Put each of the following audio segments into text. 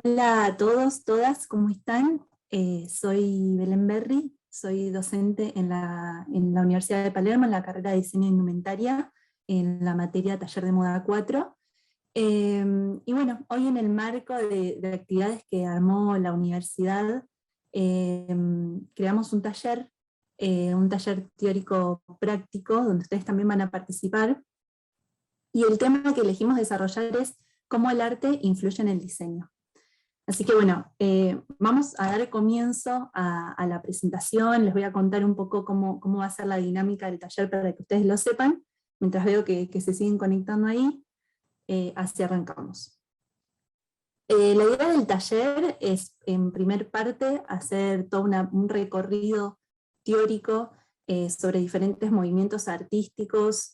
Hola a todos, todas, ¿cómo están? Soy Belén Berry, soy docente en la Universidad de Palermo, en la carrera de Diseño de Indumentaria, en la materia Taller de Moda 4. Y bueno, hoy en el marco de actividades que armó la universidad, creamos un taller teórico práctico, donde ustedes también van a participar, y el tema que elegimos desarrollar es cómo el arte influye en el diseño. Así que bueno, vamos a dar comienzo a la presentación, les voy a contar un poco cómo va a ser la dinámica del taller para que ustedes lo sepan, mientras veo que se siguen conectando ahí, así arrancamos. La idea del taller es, en primer parte, hacer todo un recorrido teórico sobre diferentes movimientos artísticos,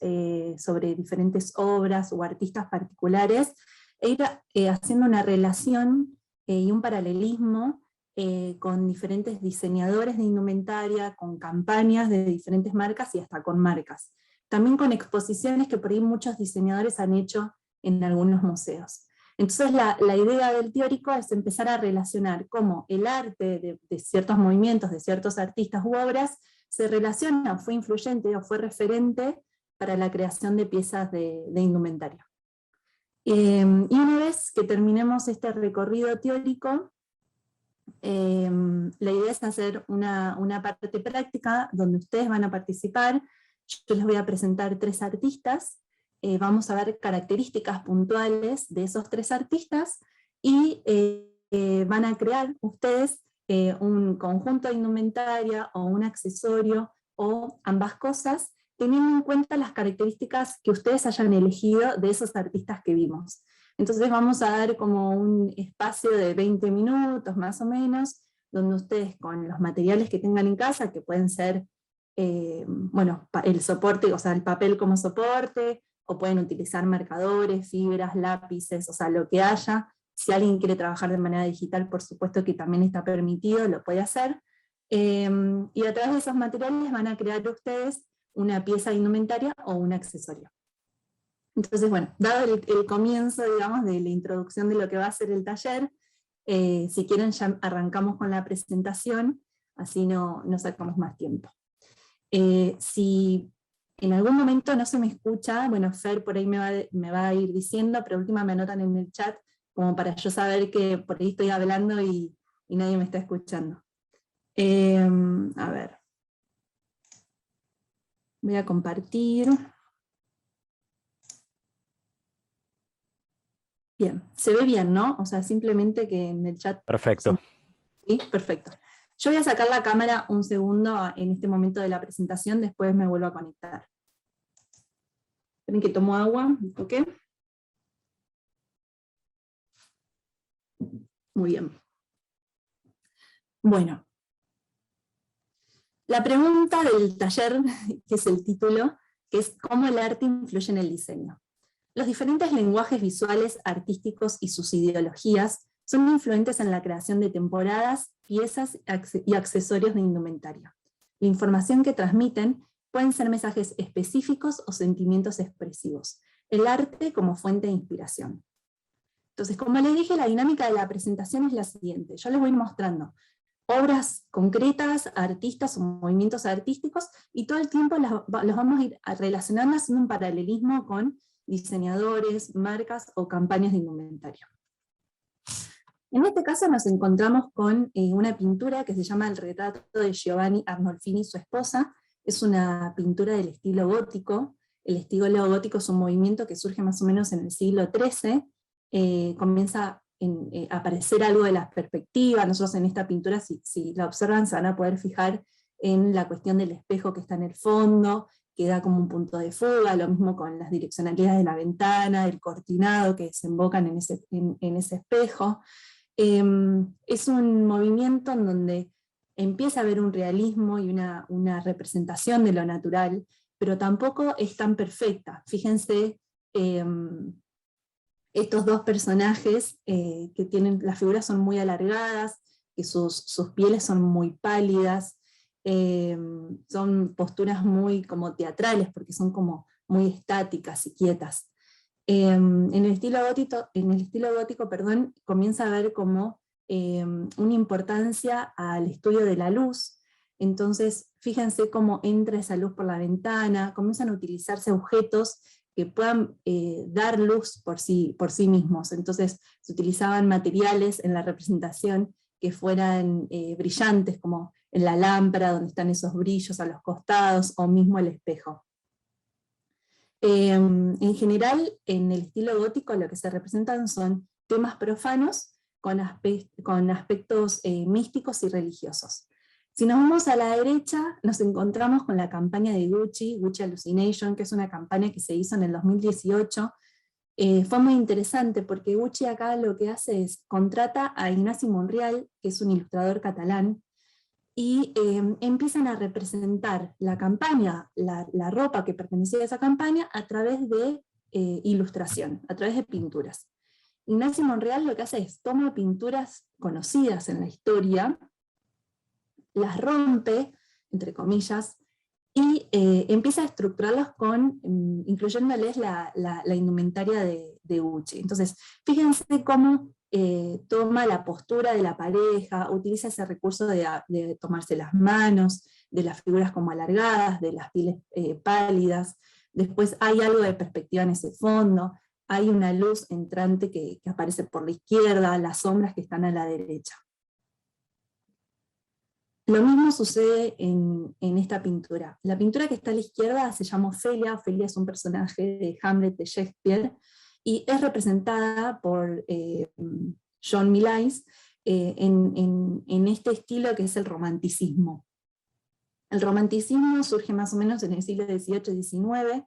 sobre diferentes obras o artistas particulares, e ir haciendo una relación y un paralelismo con diferentes diseñadores de indumentaria, con campañas de diferentes marcas y hasta con marcas. También con exposiciones que por ahí muchos diseñadores han hecho en algunos museos. Entonces la idea del teórico es empezar a relacionar cómo el arte de ciertos movimientos, de ciertos artistas u obras, se relaciona, fue influyente o fue referente para la creación de piezas de indumentaria. Y una vez que terminemos este recorrido teórico, la idea es hacer una parte práctica donde ustedes van a participar. Yo les voy a presentar 3 artistas, vamos a ver características puntuales de esos 3 artistas, y van a crear ustedes un conjunto de indumentaria o un accesorio o ambas cosas, teniendo en cuenta las características que ustedes hayan elegido de esos artistas que vimos. Entonces vamos a dar como un espacio de 20 minutos más o menos, donde ustedes con los materiales que tengan en casa, que pueden ser bueno, el soporte, o sea, el papel como soporte, o pueden utilizar marcadores, fibras, lápices, o sea, lo que haya. Si alguien quiere trabajar de manera digital, por supuesto que también está permitido, lo puede hacer. Y a través de esos materiales van a crear ustedes una pieza de indumentaria o un accesorio. Entonces, bueno, dado el comienzo, digamos, de la introducción de lo que va a ser el taller, si quieren ya arrancamos con la presentación, así no sacamos más tiempo. Si en algún momento no se me escucha, bueno, Fer por ahí me va a ir diciendo, pero última me anotan en el chat, como para yo saber que por ahí estoy hablando y nadie me está escuchando. A ver. Voy a compartir. Bien, se ve bien, ¿no? O sea, simplemente que en el chat... Perfecto. ¿Sí? Perfecto. Yo voy a sacar la cámara un segundo en este momento de la presentación, después me vuelvo a conectar. Esperen que tomo agua, ¿ok? Muy bien. Bueno. La pregunta del taller, que es el título, que es ¿cómo el arte influye en el diseño? Los diferentes lenguajes visuales, artísticos y sus ideologías son influentes en la creación de temporadas, piezas y accesorios de indumentaria. La información que transmiten pueden ser mensajes específicos o sentimientos expresivos. El arte como fuente de inspiración. Entonces, como les dije, la dinámica de la presentación es la siguiente. Yo les voy mostrando obras concretas, artistas o movimientos artísticos, y todo el tiempo los vamos a ir relacionando, haciendo un paralelismo con diseñadores, marcas o campañas de indumentaria. En este caso nos encontramos con una pintura que se llama El retrato de Giovanni Arnolfini y su esposa. Es una pintura del estilo gótico. El estilo gótico es un movimiento que surge más o menos en el siglo XIII, comienza a aparecer algo de la perspectiva. Nosotros en esta pintura, si la observan, se van a poder fijar en la cuestión del espejo que está en el fondo, que da como un punto de fuga, lo mismo con las direccionalidades de la ventana, el cortinado que desembocan en ese espejo. Es un movimiento en donde empieza a haber un realismo y una representación de lo natural, pero tampoco es tan perfecta. Fíjense estos 2 personajes que tienen, las figuras son muy alargadas, que sus pieles son muy pálidas, son posturas muy como teatrales, porque son como muy estáticas y quietas. En el estilo gótico, comienza a haber como una importancia al estudio de la luz. Entonces, fíjense cómo entra esa luz por la ventana, comienzan a utilizarse objetos que puedan dar luz por sí mismos. Entonces, se utilizaban materiales en la representación que fueran brillantes, como en la lámpara, donde están esos brillos a los costados, o mismo el espejo. En general, en el estilo gótico lo que se representan son temas profanos con aspectos místicos y religiosos. Si nos vamos a la derecha, nos encontramos con la campaña de Gucci, Gucci Hallucination, que es una campaña que se hizo en el 2018. Fue muy interesante porque Gucci acá lo que hace es contrata a Ignasi Monreal, que es un ilustrador catalán, y empiezan a representar la campaña, la ropa que pertenecía a esa campaña, a través de ilustración, a través de pinturas. Ignasi Monreal lo que hace es toma pinturas conocidas en la historia, las rompe, entre comillas, y empieza a estructurarlos incluyéndoles la indumentaria de Gucci. Entonces, fíjense cómo toma la postura de la pareja, utiliza ese recurso de tomarse las manos, de las figuras como alargadas, de las pieles pálidas. Después hay algo de perspectiva en ese fondo, hay una luz entrante que aparece por la izquierda, las sombras que están a la derecha. Lo mismo sucede en esta pintura. La pintura que está a la izquierda se llama Ofelia. Ofelia es un personaje de Hamlet de Shakespeare, y es representada por John Millais en este estilo que es el romanticismo. El romanticismo surge más o menos en el siglo XVIII-XIX,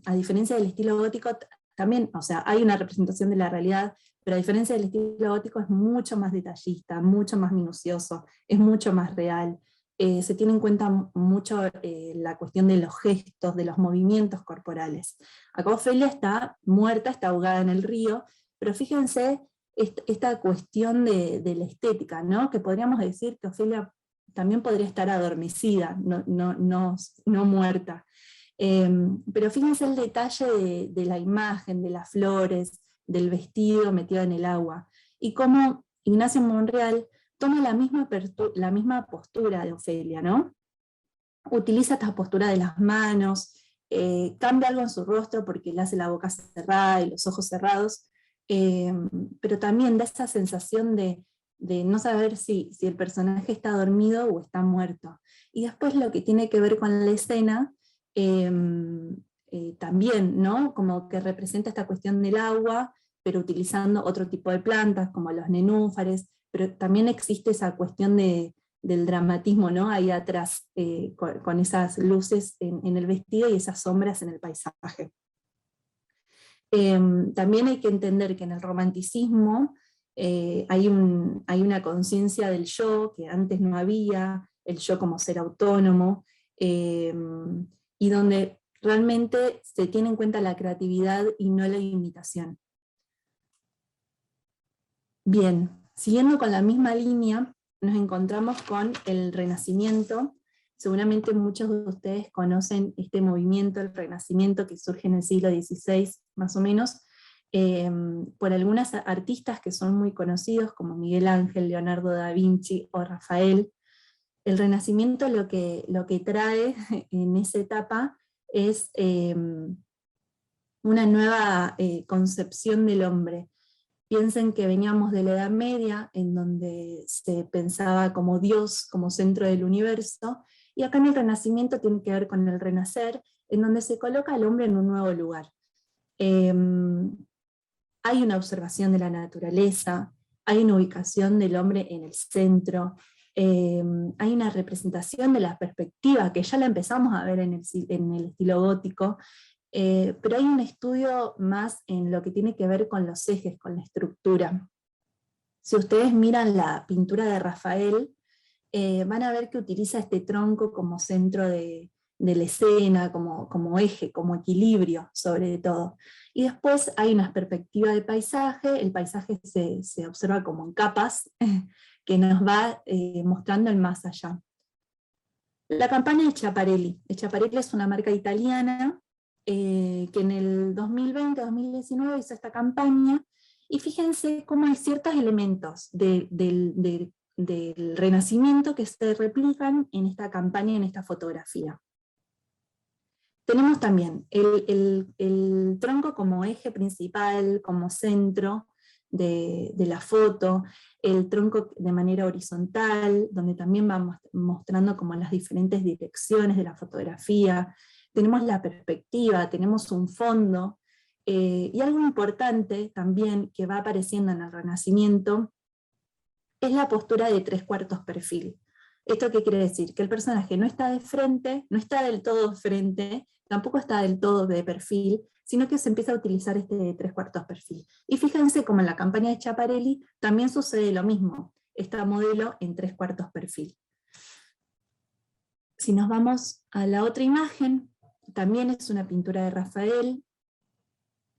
a diferencia del estilo gótico, también, o sea, hay una representación de la realidad, pero a diferencia del estilo gótico es mucho más detallista, mucho más minucioso, es mucho más real. Se tiene en cuenta mucho la cuestión de los gestos, de los movimientos corporales. Acá Ofelia está muerta, está ahogada en el río, pero fíjense esta cuestión de la estética, ¿no? Que podríamos decir que Ofelia también podría estar adormecida, no muerta. Pero fíjense el detalle de la imagen, de las flores, del vestido metido en el agua, y cómo Ignacio Monreal toma la misma postura de Ofelia, ¿no? Utiliza esta postura de las manos, cambia algo en su rostro porque le hace la boca cerrada y los ojos cerrados, pero también da esa sensación de no saber si el personaje está dormido o está muerto. Y después lo que tiene que ver con la escena, también, ¿no? Como que representa esta cuestión del agua, pero utilizando otro tipo de plantas, como los nenúfares, pero también existe esa cuestión del dramatismo, ¿no? Ahí atrás, con esas luces en el vestido y esas sombras en el paisaje. También hay que entender que en el romanticismo hay una conciencia del yo que antes no había, el yo como ser autónomo, y donde realmente se tiene en cuenta la creatividad y no la imitación. Bien, siguiendo con la misma línea, nos encontramos con el Renacimiento. Seguramente muchos de ustedes conocen este movimiento, el Renacimiento, que surge en el siglo XVI, más o menos, por algunos artistas que son muy conocidos, como Miguel Ángel, Leonardo da Vinci o Rafael. El Renacimiento lo que trae en esa etapa es una nueva concepción del hombre. Piensen que veníamos de la Edad Media, en donde se pensaba como Dios, como centro del universo, y acá en el Renacimiento tiene que ver con el renacer, en donde se coloca al hombre en un nuevo lugar. Hay una observación de la naturaleza, hay una ubicación del hombre en el centro, hay una representación de la perspectiva, que ya la empezamos a ver en el estilo gótico, pero hay un estudio más en lo que tiene que ver con los ejes, con la estructura. Si ustedes miran la pintura de Rafael, van a ver que utiliza este tronco como centro de la escena, como eje, como equilibrio sobre todo. Y después hay una perspectiva de paisaje, el paisaje se observa como en capas, que nos va mostrando el más allá. La campana de Schiaparelli. Schiaparelli es una marca italiana que en el 2020-2019 hizo esta campaña, y fíjense cómo hay ciertos elementos del Renacimiento que se replican en esta campaña, en esta fotografía. Tenemos también el tronco como eje principal, como centro de la foto, el tronco de manera horizontal, donde también vamos mostrando como las diferentes direcciones de la fotografía. Tenemos la perspectiva, tenemos un fondo, y algo importante también que va apareciendo en el Renacimiento es la postura de 3/4 perfil. ¿Esto qué quiere decir? Que el personaje no está de frente, no está del todo de frente, tampoco está del todo de perfil, sino que se empieza a utilizar este de 3/4 perfil. Y fíjense como en la campaña de Schiaparelli también sucede lo mismo, esta modelo en 3/4 perfil. Si nos vamos a la otra imagen, también es una pintura de Rafael,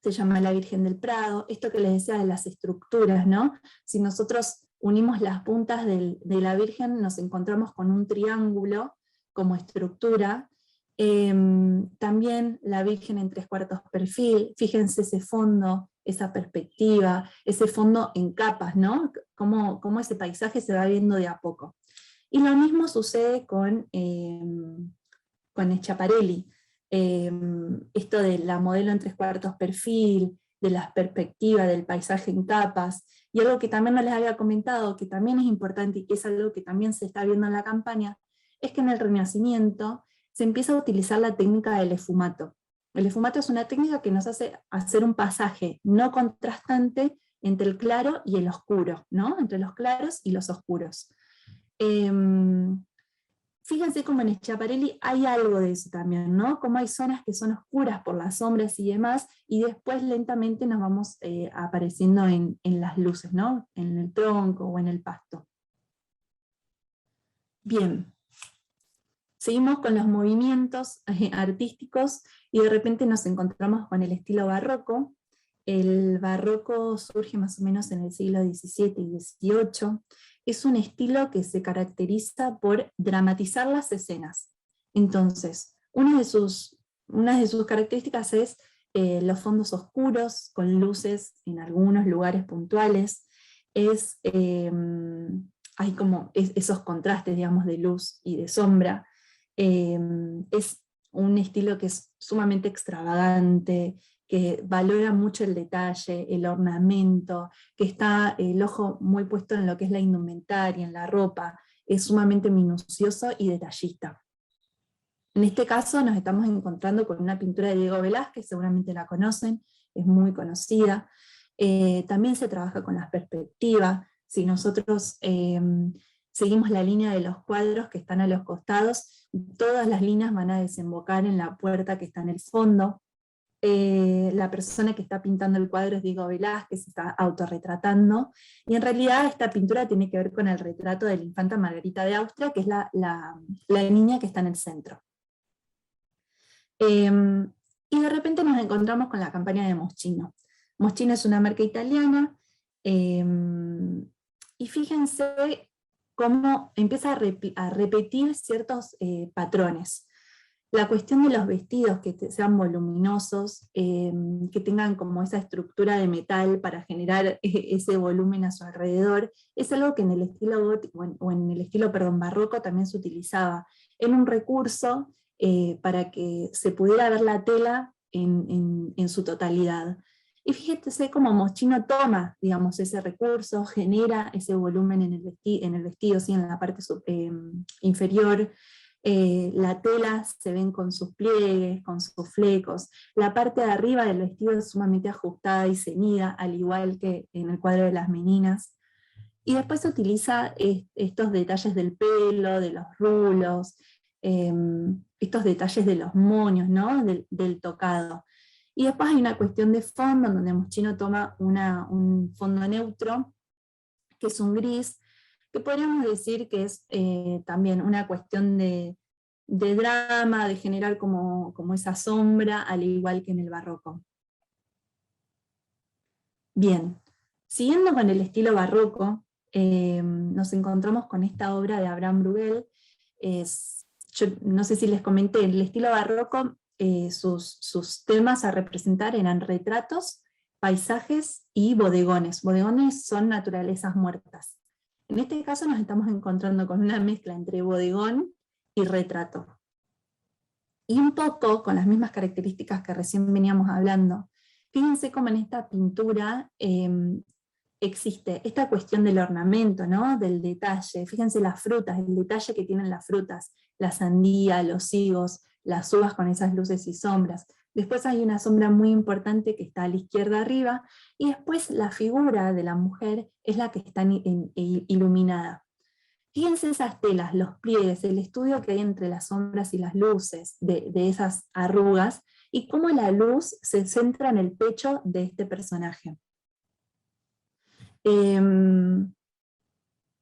se llama La Virgen del Prado, esto que les decía de las estructuras, ¿no? Si nosotros unimos las puntas de la Virgen, nos encontramos con un triángulo como estructura. También la Virgen en 3/4 perfil, fíjense ese fondo, esa perspectiva, ese fondo en capas, ¿no? Cómo ese paisaje se va viendo de a poco. Y lo mismo sucede con Schiaparelli. Esto de la modelo en 3/4 perfil, de la perspectiva del paisaje en capas, y algo que también no les había comentado, que también es importante y que es algo que también se está viendo en la campaña, es que en el Renacimiento se empieza a utilizar la técnica del esfumato. El esfumato es una técnica que nos hace hacer un pasaje no contrastante entre el claro y el oscuro, ¿no? Entre los claros y los oscuros. Fíjense como en Schiaparelli hay algo de eso también, ¿no? Como hay zonas que son oscuras por las sombras y demás, y después lentamente nos vamos apareciendo en las luces, ¿no? En el tronco o en el pasto. Bien, seguimos con los movimientos artísticos, y de repente nos encontramos con el estilo barroco. El barroco surge más o menos en el siglo XVII y XVIII. Es un estilo que se caracteriza por dramatizar las escenas. Entonces, una de sus características es los fondos oscuros, con luces en algunos lugares puntuales. Hay como esos contrastes, digamos, de luz y de sombra. Es un estilo que es sumamente extravagante, que valora mucho el detalle, el ornamento, que está el ojo muy puesto en lo que es la indumentaria, en la ropa, es sumamente minucioso y detallista. En este caso nos estamos encontrando con una pintura de Diego Velázquez, seguramente la conocen, es muy conocida. También se trabaja con las perspectivas. Si nosotros seguimos la línea de los cuadros que están a los costados, todas las líneas van a desembocar en la puerta que está en el fondo. La persona que está pintando el cuadro es Diego Velázquez, se está autorretratando, y en realidad esta pintura tiene que ver con el retrato de la infanta Margarita de Austria, que es la niña que está en el centro. Y de repente nos encontramos con la campaña de Moschino. Moschino es una marca italiana, y fíjense cómo empieza a repetir ciertos patrones. La cuestión de los vestidos, que sean voluminosos, que tengan como esa estructura de metal para generar ese volumen a su alrededor, es algo que en el estilo gótico, o en el estilo, perdón, barroco también se utilizaba. Era un recurso para que se pudiera ver la tela en su totalidad. Y fíjate cómo Moschino toma, digamos, ese recurso, genera ese volumen en el vestido, ¿sí? En la parte inferior. La tela se ven con sus pliegues, con sus flecos. La parte de arriba del vestido es sumamente ajustada y ceñida, al igual que en el cuadro de las meninas. Y después se utiliza estos detalles del pelo, de los rulos, estos detalles de los moños, ¿no? del tocado. Y después hay una cuestión de fondo, donde Moschino toma un fondo neutro, que es un gris, que podríamos decir que es también una cuestión de drama, de generar como esa sombra, al igual que en el barroco. Bien, siguiendo con el estilo barroco, nos encontramos con esta obra de Abraham Bruegel. Yo no sé si les comenté, el estilo barroco sus temas a representar eran retratos, paisajes y bodegones. Bodegones son naturalezas muertas. En este caso nos estamos encontrando con una mezcla entre bodegón y retrato. Y un poco con las mismas características que recién veníamos hablando. Fíjense cómo en esta pintura existe esta cuestión del ornamento, ¿no? Del detalle. Fíjense las frutas, el detalle que tienen las frutas, la sandía, los higos, las uvas con esas luces y sombras. Después hay una sombra muy importante que está a la izquierda arriba, y después la figura de la mujer es la que está iluminada. Fíjense esas telas, los pliegues, el estudio que hay entre las sombras y las luces de esas arrugas, y cómo la luz se centra en el pecho de este personaje.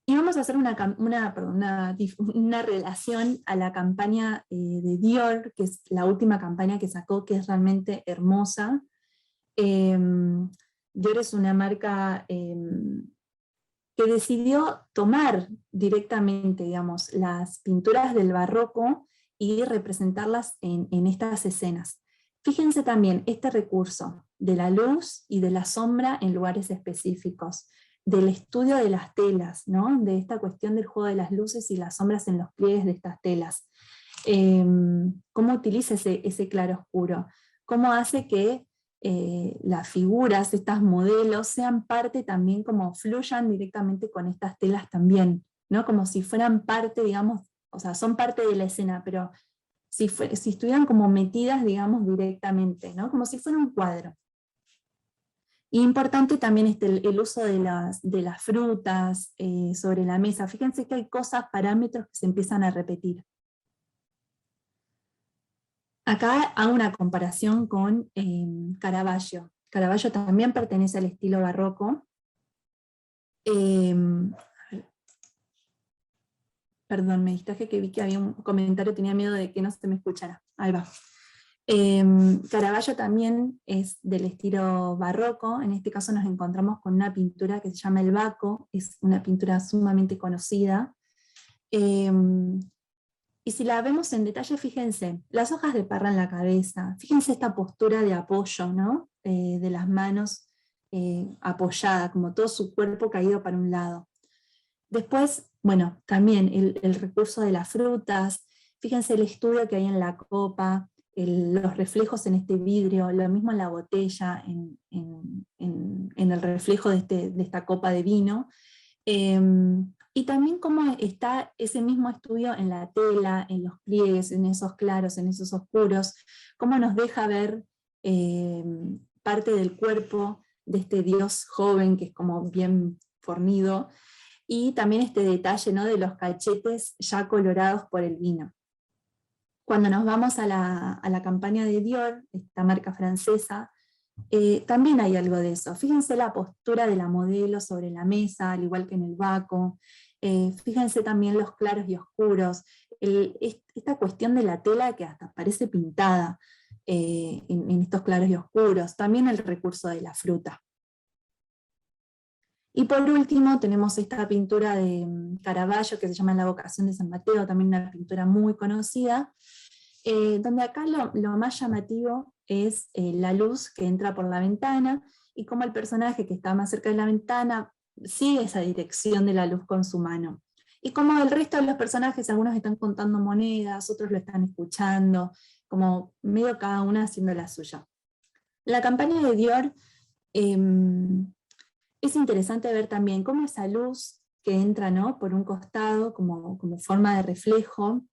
Y vamos a hacer una relación a la campaña de Dior, que es la última campaña que sacó, que es realmente hermosa. Dior es una marca que decidió tomar directamente, digamos, las pinturas del barroco y representarlas en estas escenas. Fíjense también este recurso de la luz y de la sombra en lugares específicos, del estudio de las telas, ¿no? De esta cuestión del juego de las luces y las sombras en los pliegues de estas telas. Cómo utiliza ese claro oscuro, cómo hace que las figuras, estas modelos, sean parte también, como fluyan directamente con estas telas también, ¿no? Como si fueran parte, digamos, o sea, son parte de la escena, pero si estuvieran como metidas, digamos, directamente, ¿no? Como si fuera un cuadro. Y importante también el uso de las frutas sobre la mesa. Fíjense que hay cosas, parámetros que se empiezan a repetir. Acá hago una comparación con Caravaggio. Caravaggio también pertenece al estilo barroco. Perdón, me distraje que vi que había un comentario, tenía miedo de que no se me escuchara. Ahí va. Caravaggio también es del estilo barroco. En este caso nos encontramos con una pintura que se llama El Baco, es una pintura sumamente conocida. Y si la vemos en detalle, fíjense, las hojas de parra en la cabeza, fíjense esta postura de apoyo, ¿no? De las manos apoyadas, como todo su cuerpo caído para un lado. Después, bueno, también el recurso de las frutas, fíjense el estudio que hay en la copa, los reflejos en este vidrio, lo mismo en la botella, en el reflejo de esta copa de vino. Y también cómo está ese mismo estudio en la tela, en los pliegues, en esos claros, en esos oscuros, cómo nos deja ver parte del cuerpo de este Dios joven que es como bien fornido, y también este detalle, ¿no? De los cachetes ya colorados por el vino. Cuando nos vamos a la campaña de Dior, esta marca francesa, también hay algo de eso. Fíjense la postura de la modelo sobre la mesa, al igual que en el Baco. Fíjense también los claros y oscuros. Esta cuestión de la tela que hasta parece pintada en estos claros y oscuros. También el recurso de la fruta. Y por último tenemos esta pintura de Caravaggio que se llama La vocación de San Mateo, también una pintura muy conocida, donde acá lo más llamativo es la luz que entra por la ventana, y cómo el personaje que está más cerca de la ventana sigue esa dirección de la luz con su mano. Y como el resto de los personajes, algunos están contando monedas, otros lo están escuchando, como medio cada una haciendo la suya. La campaña de Dior es interesante ver también cómo esa luz que entra, ¿no? Por un costado como forma de reflejo,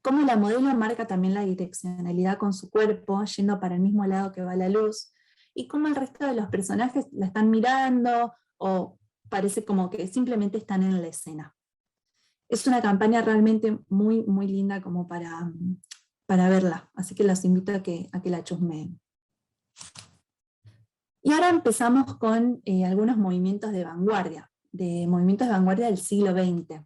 cómo la modelo marca también la direccionalidad con su cuerpo, yendo para el mismo lado que va la luz, y cómo el resto de los personajes la están mirando, o parece como que simplemente están en la escena. Es una campaña realmente muy, muy linda como para verla, así que los invito a que la chusmeen. Y ahora empezamos con algunos movimientos de vanguardia del siglo XX.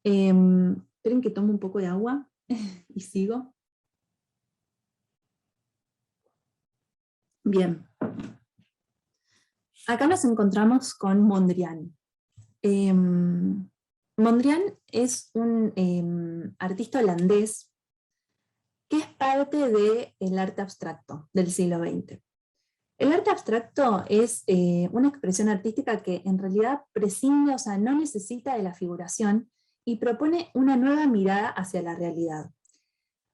Esperen que tome un poco de agua y sigo. Bien. Acá nos encontramos con Mondrian. Mondrian es un artista holandés que es parte del arte abstracto del siglo XX. El arte abstracto es una expresión artística que en realidad prescinde, o sea, no necesita de la figuración y propone una nueva mirada hacia la realidad.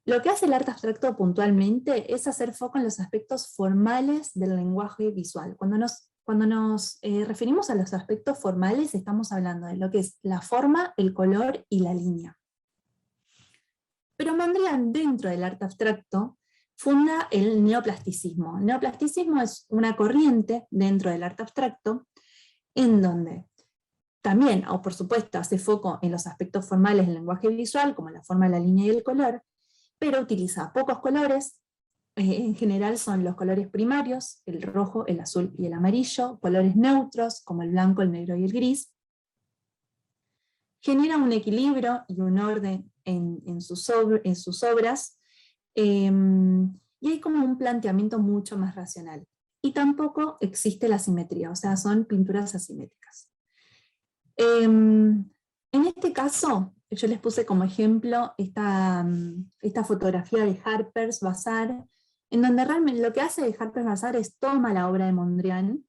Lo que hace el arte abstracto puntualmente es hacer foco en los aspectos formales del lenguaje visual. Cuando nos referimos a los aspectos formales, estamos hablando de lo que es la forma, el color y la línea. Pero Mondrian, dentro del arte abstracto, funda el neoplasticismo. El neoplasticismo es una corriente dentro del arte abstracto, en donde también, o por supuesto, hace foco en los aspectos formales del lenguaje visual, como la forma, la línea y el color, pero utiliza pocos colores, en general son los colores primarios, el rojo, el azul y el amarillo, colores neutros, como el blanco, el negro y el gris. Genera un equilibrio y un orden en sus obras, y hay como un planteamiento mucho más racional. Y tampoco existe la simetría, o sea, son pinturas asimétricas. En este caso, yo les puse como ejemplo esta fotografía de Harper's Bazaar, en donde realmente lo que hace Harper's Bazaar es toma la obra de Mondrian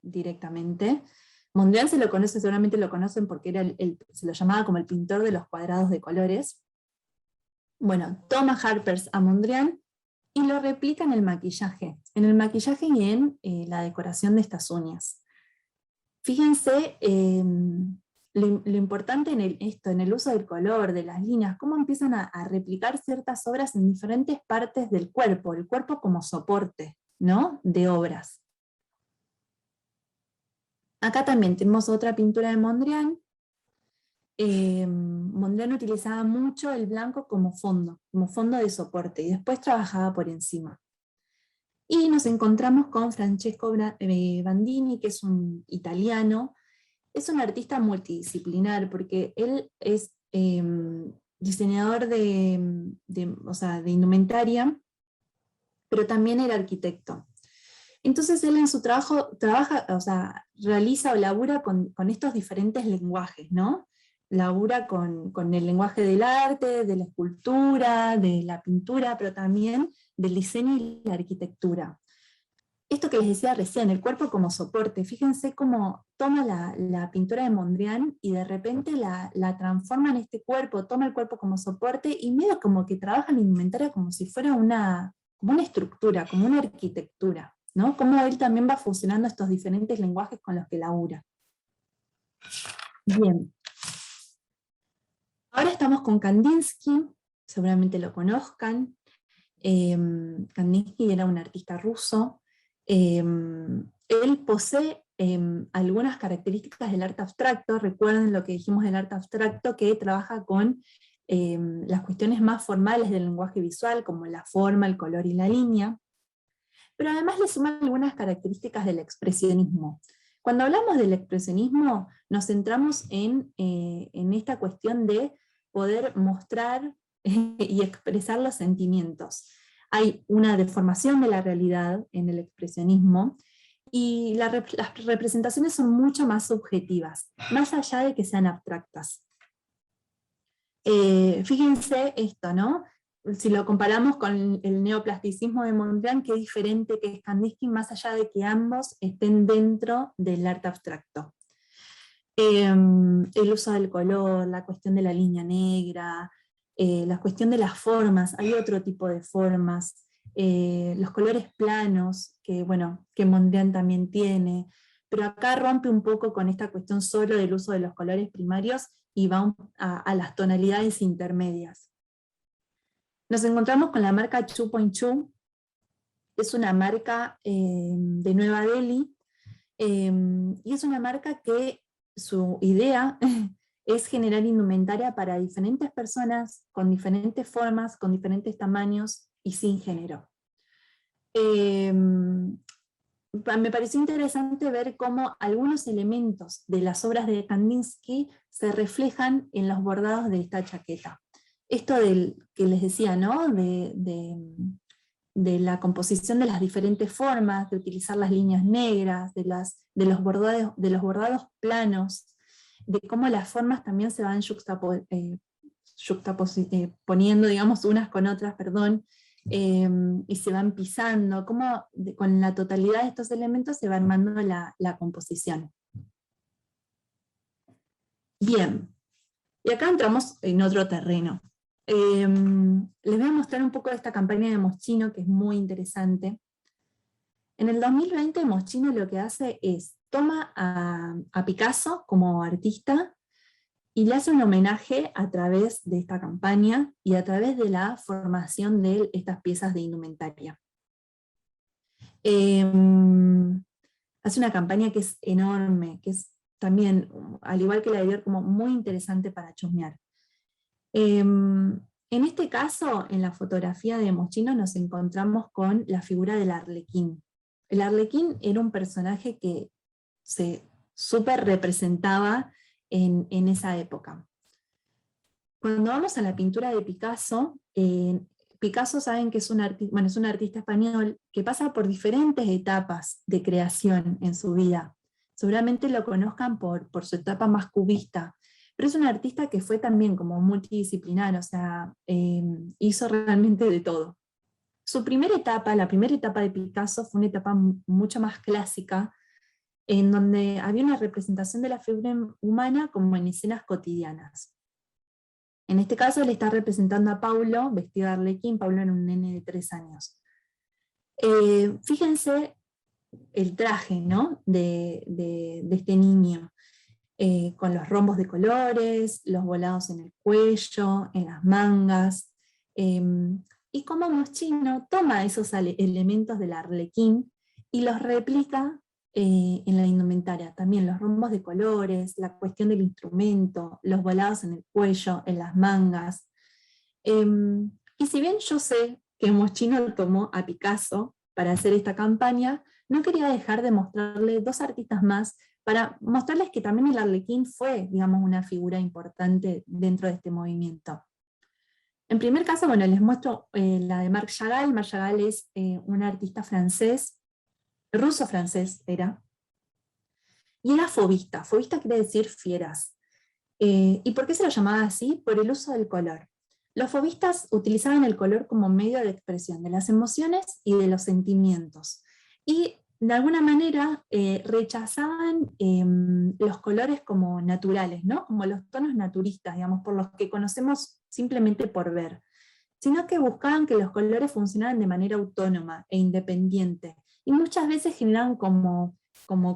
directamente. Mondrian se lo conoce, seguramente lo conocen porque era se lo llamaba como el pintor de los cuadrados de colores. Bueno, toma Harper's a Mondrian y lo replica en el maquillaje y en la decoración de estas uñas. Fíjense lo importante en el uso del color, de las líneas, cómo empiezan a replicar ciertas obras en diferentes partes del cuerpo, el cuerpo como soporte, ¿no?, de obras. Acá también tenemos otra pintura de Mondrian. Mondrian utilizaba mucho el blanco como fondo de soporte, y después trabajaba por encima. Y nos encontramos con Francesco Bandini, que es un italiano. Es un artista multidisciplinar, porque él es diseñador de indumentaria, pero también era arquitecto. Entonces él en su trabajo realiza o labura con estos diferentes lenguajes, ¿no? Labura con el lenguaje del arte, de la escultura, de la pintura, pero también del diseño y la arquitectura. Esto que les decía recién, el cuerpo como soporte, fíjense cómo toma la pintura de Mondrian y de repente la transforma en este cuerpo, toma el cuerpo como soporte y medio como que trabaja en indumentaria como si fuera como una estructura, como una arquitectura, ¿no? Cómo él también va fusionando estos diferentes lenguajes con los que labura. Bien. Ahora estamos con Kandinsky, seguramente lo conozcan. Kandinsky era un artista ruso. Él posee algunas características del arte abstracto. Recuerden lo que dijimos del arte abstracto, que trabaja con las cuestiones más formales del lenguaje visual, como la forma, el color y la línea, pero además le suma algunas características del expresionismo. Cuando hablamos del expresionismo, nos centramos en esta cuestión de poder mostrar y expresar los sentimientos. Hay una deformación de la realidad en el expresionismo, y las representaciones son mucho más subjetivas, más allá de que sean abstractas. Fíjense esto, ¿no? Si lo comparamos con el neoplasticismo de Mondrian, qué diferente que es Kandinsky, más allá de que ambos estén dentro del arte abstracto. El uso del color, la cuestión de la línea negra, la cuestión de las formas, hay otro tipo de formas, los colores planos, que Mondrian también tiene, pero acá rompe un poco con esta cuestión solo del uso de los colores primarios y va a las tonalidades intermedias. Nos encontramos con la marca 2.2, es una marca de Nueva Delhi, y es una marca que su idea es generar indumentaria para diferentes personas, con diferentes formas, con diferentes tamaños y sin género. Me pareció interesante ver cómo algunos elementos de las obras de Kandinsky se reflejan en los bordados de esta chaqueta. Esto que les decía, ¿no? De la composición de las diferentes formas, de utilizar las líneas negras, de los bordados planos, de cómo las formas también se van poniendo, digamos, unas con otras, perdón, y se van pisando, cómo con la totalidad de estos elementos se va armando la composición. Bien, y acá entramos en otro terreno. Les voy a mostrar un poco de esta campaña de Moschino, que es muy interesante. En el 2020 Moschino lo que hace es, toma a Picasso como artista, y le hace un homenaje a través de esta campaña y a través de la formación de estas piezas de indumentaria. Hace una campaña que es enorme, que es también, al igual que la de Dior, como muy interesante para chusmear. En este caso, en la fotografía de Moschino, nos encontramos con la figura del arlequín. El arlequín era un personaje que se súper representaba en esa época. Cuando vamos a la pintura de Picasso, Picasso saben que es un artista español que pasa por diferentes etapas de creación en su vida. Seguramente lo conozcan por su etapa más cubista, pero es un artista que fue también como multidisciplinar, o sea, hizo realmente de todo. Su primera etapa, la primera etapa de Picasso, fue una etapa mucho más clásica, en donde había una representación de la figura humana como en escenas cotidianas. En este caso le está representando a Paulo, vestido de arlequín. Paulo era un nene de 3 años. Fíjense el traje, ¿no?, de este niño, con los rombos de colores, los volados en el cuello, en las mangas, y cómo Moschino toma esos elementos del arlequín y los replica en la indumentaria. También los rombos de colores, la cuestión del instrumento, los volados en el cuello, en las mangas. Y si bien yo sé que Moschino tomó a Picasso para hacer esta campaña, no quería dejar de mostrarle 2 artistas más para mostrarles que también el arlequín fue, digamos, una figura importante dentro de este movimiento. En primer caso, bueno, les muestro la de Marc Chagall. Marc Chagall es un artista francés, ruso-francés era, y era fauvista. Fauvista quiere decir fieras. ¿Y por qué se lo llamaba así? Por el uso del color. Los fauvistas utilizaban el color como medio de expresión de las emociones y de los sentimientos. Y de alguna manera rechazaban los colores como naturales, ¿no?, como los tonos naturistas, digamos, por los que conocemos simplemente por ver, sino que buscaban que los colores funcionaran de manera autónoma e independiente, y muchas veces generaban como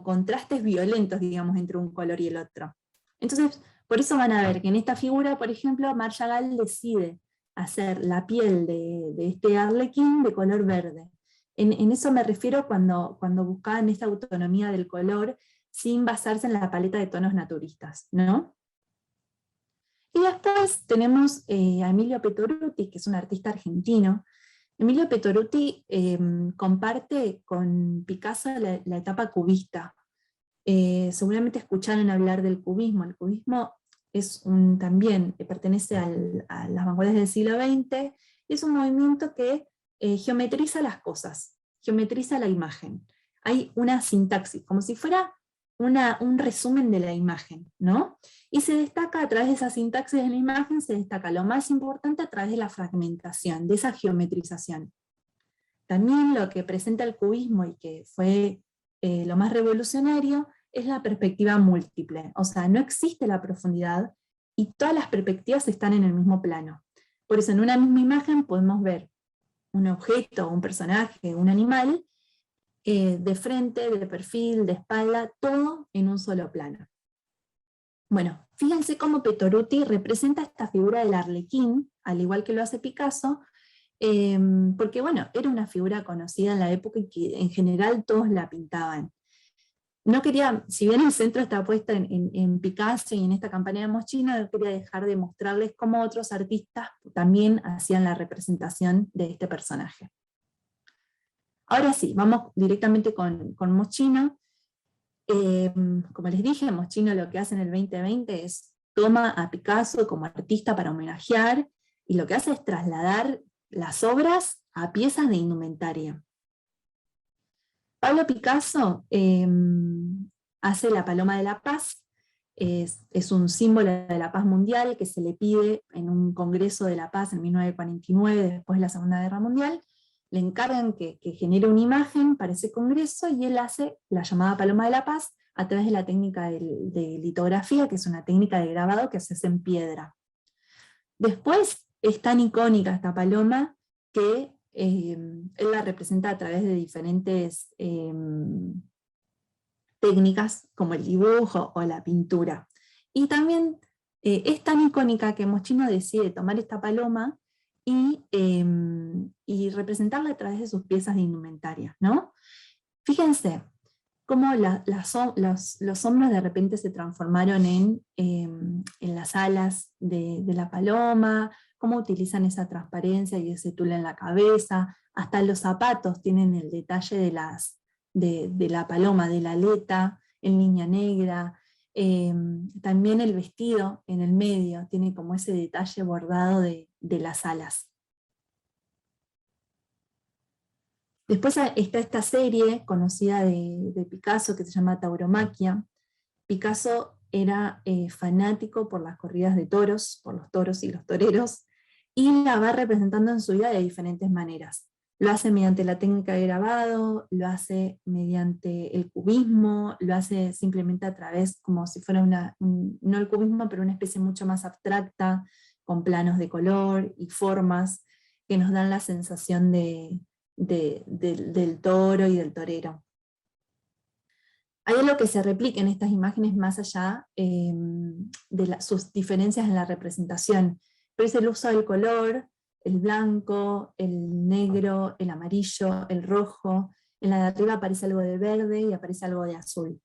contrastes violentos, digamos, entre un color y el otro. Entonces, por eso van a ver que en esta figura, por ejemplo, Marc Chagall decide hacer la piel de este arlequín de color verde. En eso me refiero cuando buscaban esta autonomía del color sin basarse en la paleta de tonos naturistas, ¿no? Y después tenemos a Emilio Pettoruti, que es un artista argentino. Emilio Pettoruti comparte con Picasso la etapa cubista. Seguramente escucharon hablar del cubismo. El cubismo es también pertenece a las vanguardias del siglo XX, y es un movimiento que geometriza las cosas, geometriza la imagen. Hay una sintaxis, como si fuera un resumen de la imagen, ¿no? Y se destaca a través de esa sintaxis de la imagen, se destaca lo más importante a través de la fragmentación, de esa geometrización. También lo que presenta el cubismo, y que fue lo más revolucionario, es la perspectiva múltiple. O sea, no existe la profundidad y todas las perspectivas están en el mismo plano. Por eso en una misma imagen podemos ver un objeto, un personaje, un animal, de frente, de perfil, de espalda, todo en un solo plano. Bueno, fíjense cómo Pettoruti representa esta figura del arlequín, al igual que lo hace Picasso, porque bueno, era una figura conocida en la época y que en general todos la pintaban. No quería, si bien el centro está puesto en Picasso y en esta campaña de Moschino, no quería dejar de mostrarles cómo otros artistas también hacían la representación de este personaje. Ahora sí, vamos directamente con Moschino. Como les dije, Moschino lo que hace en el 2020 es toma a Picasso como artista para homenajear, y lo que hace es trasladar las obras a piezas de indumentaria. Pablo Picasso hace La Paloma de la Paz, es un símbolo de la paz mundial que se le pide en un Congreso de la Paz en 1949, después de la Segunda Guerra Mundial. Le encargan que genere una imagen para ese congreso y él hace la llamada Paloma de la Paz a través de la técnica de litografía, que es una técnica de grabado que se hace en piedra. Después es tan icónica esta paloma que él la representa a través de diferentes técnicas como el dibujo o la pintura. Y también es tan icónica que Moschino decide tomar esta paloma y representarla a través de sus piezas de indumentaria, ¿no? Fíjense cómo los hombros de repente se transformaron en las alas de la paloma, cómo utilizan esa transparencia y ese tul en la cabeza, hasta los zapatos tienen el detalle de la paloma, de la aleta, en línea negra. También el vestido en el medio tiene como ese detalle bordado de las alas. Después está esta serie conocida de Picasso que se llama Tauromaquia. Picasso era fanático por las corridas de toros, por los toros y los toreros, y la va representando en su vida de diferentes maneras. Lo hace mediante la técnica de grabado, lo hace mediante el cubismo, lo hace simplemente a través, como si fuera no el cubismo, pero una especie mucho más abstracta, con planos de color y formas que nos dan la sensación del toro y del torero. Hay algo que se replica en estas imágenes más allá de sus diferencias en la representación, pero es el uso del color, el blanco, el negro, el amarillo, el rojo. En la de arriba aparece algo de verde y aparece algo de azul.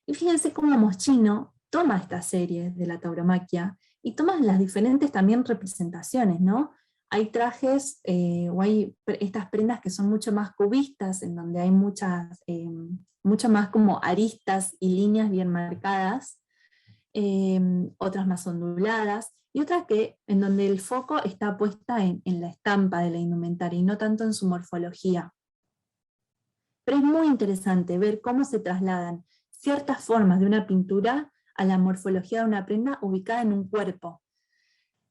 Y fíjense cómo Moschino toma esta serie de la tauromaquia y toma las diferentes también representaciones, ¿no? Hay trajes o hay estas prendas que son mucho más cubistas, en donde hay mucho más como aristas y líneas bien marcadas, otras más onduladas, y otras en donde el foco está puesta en la estampa de la indumentaria y no tanto en su morfología. Pero es muy interesante ver cómo se trasladan ciertas formas de una pintura a la morfología de una prenda ubicada en un cuerpo.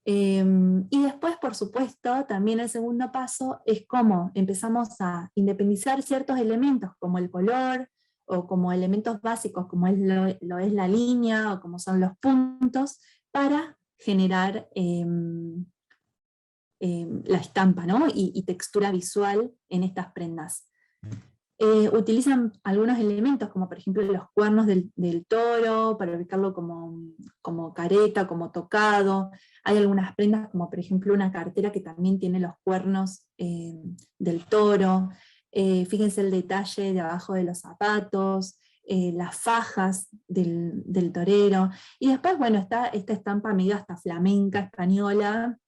Y después, por supuesto, también el segundo paso es cómo empezamos a independizar ciertos elementos, como el color, o como elementos básicos, como lo es la línea, o como son los puntos, para generar la estampa, ¿no? y textura visual en estas prendas. Utilizan algunos elementos, como por ejemplo los cuernos del toro, para ubicarlo como careta, como tocado. Hay algunas prendas, como por ejemplo una cartera que también tiene los cuernos del toro. Fíjense el detalle de abajo de los zapatos, las fajas del torero. Y después, bueno, está esta estampa medio hasta flamenca, española,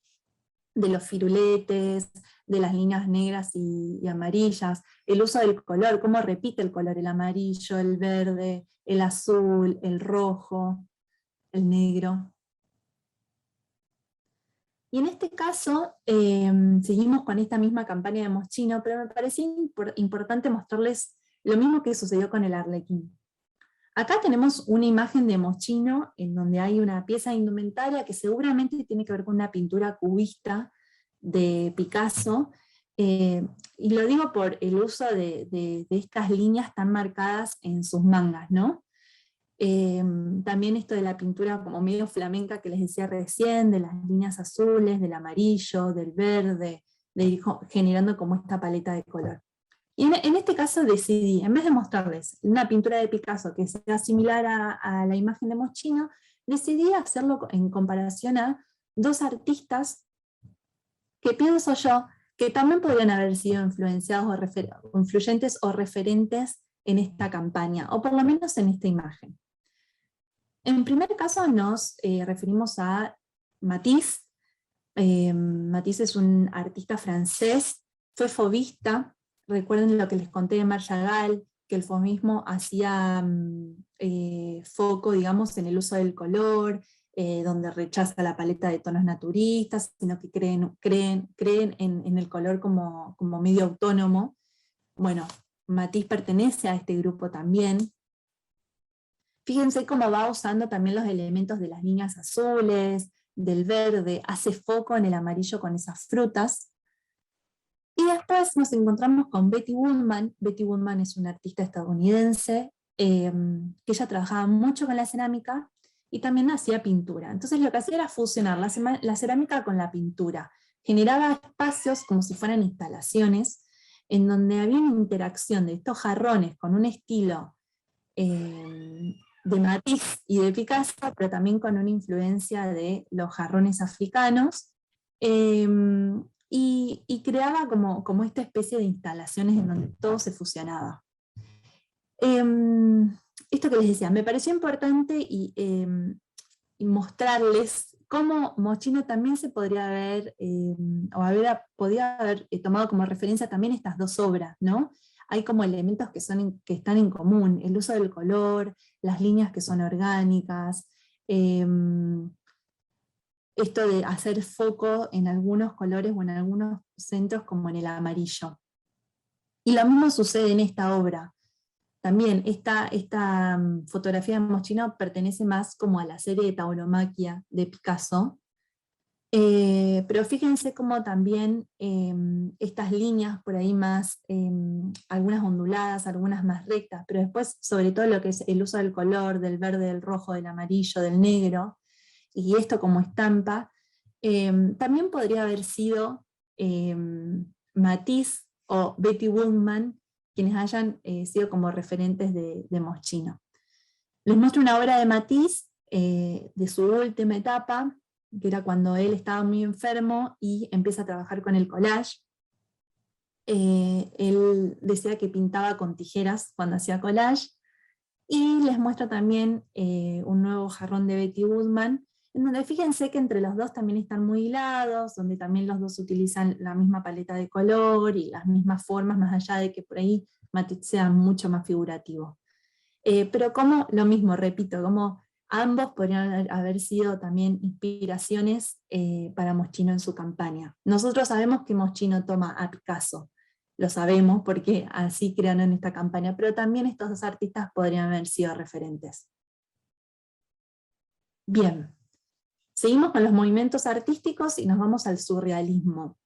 de los firuletes, de las líneas negras y amarillas, el uso del color, cómo repite el color, el amarillo, el verde, el azul, el rojo, el negro. Y en este caso, seguimos con esta misma campaña de Moschino, pero me parecía importante mostrarles lo mismo que sucedió con el arlequín. Acá tenemos una imagen de Moschino en donde hay una pieza de indumentaria que seguramente tiene que ver con una pintura cubista de Picasso, y lo digo por el uso de estas líneas tan marcadas en sus mangas, ¿no? También esto de la pintura como medio flamenca que les decía recién, de las líneas azules, del amarillo, del verde, generando como esta paleta de color. Y en este caso decidí, en vez de mostrarles una pintura de Picasso que sea similar a la imagen de Moschino, decidí hacerlo en comparación a dos artistas que pienso yo que también podrían haber sido influenciados o influyentes o referentes en esta campaña, o por lo menos en esta imagen. En primer caso nos referimos a Matisse. Matisse es un artista francés, fue fauvista. Recuerden lo que les conté de Marc Chagall, que el fauvismo hacía foco, digamos, en el uso del color, donde rechaza la paleta de tonos naturistas, sino que creen en el color como medio autónomo. Bueno, Matisse pertenece a este grupo también. Fíjense cómo va usando también los elementos de las líneas azules, del verde, hace foco en el amarillo con esas frutas. Y después nos encontramos con Betty Woodman. Betty Woodman es una artista estadounidense que ella trabajaba mucho con la cerámica y también hacía pintura. Entonces lo que hacía era fusionar la cerámica con la pintura. Generaba espacios como si fueran instalaciones en donde había una interacción de estos jarrones con un estilo de Matisse y de Picasso, pero también con una influencia de los jarrones africanos, y creaba como esta especie de instalaciones en donde todo se fusionaba. Esto que les decía, me pareció importante y mostrarles cómo Moschino también se podría haber, podía haber tomado como referencia también estas dos obras, ¿no? Hay como elementos que están en común, el uso del color, las líneas que son orgánicas, esto de hacer foco en algunos colores o en algunos centros como en el amarillo. Y lo mismo sucede en esta obra. También esta fotografía de Moschino pertenece más como a la serie de tauromaquia de Picasso, pero fíjense cómo también estas líneas por ahí más, algunas onduladas, algunas más rectas, pero después sobre todo lo que es el uso del color, del verde, del rojo, del amarillo, del negro, y esto como estampa, también podría haber sido Matisse o Betty Woodman quienes hayan sido como referentes de Moschino. Les muestro una obra de Matisse de su última etapa, que era cuando él estaba muy enfermo y empieza a trabajar con el collage. Él decía que pintaba con tijeras cuando hacía collage, y les muestro también un nuevo jarrón de Betty Woodman, en donde fíjense que entre los dos también están muy hilados, donde también los dos utilizan la misma paleta de color y las mismas formas, más allá de que por ahí Matisse sea mucho más figurativo. Pero como, lo mismo, repito, como ambos podrían haber sido también inspiraciones para Moschino en su campaña. Nosotros sabemos que Moschino toma a Picasso, lo sabemos porque así crearon esta campaña, pero también estos dos artistas podrían haber sido referentes. Bien, seguimos con los movimientos artísticos y nos vamos al surrealismo.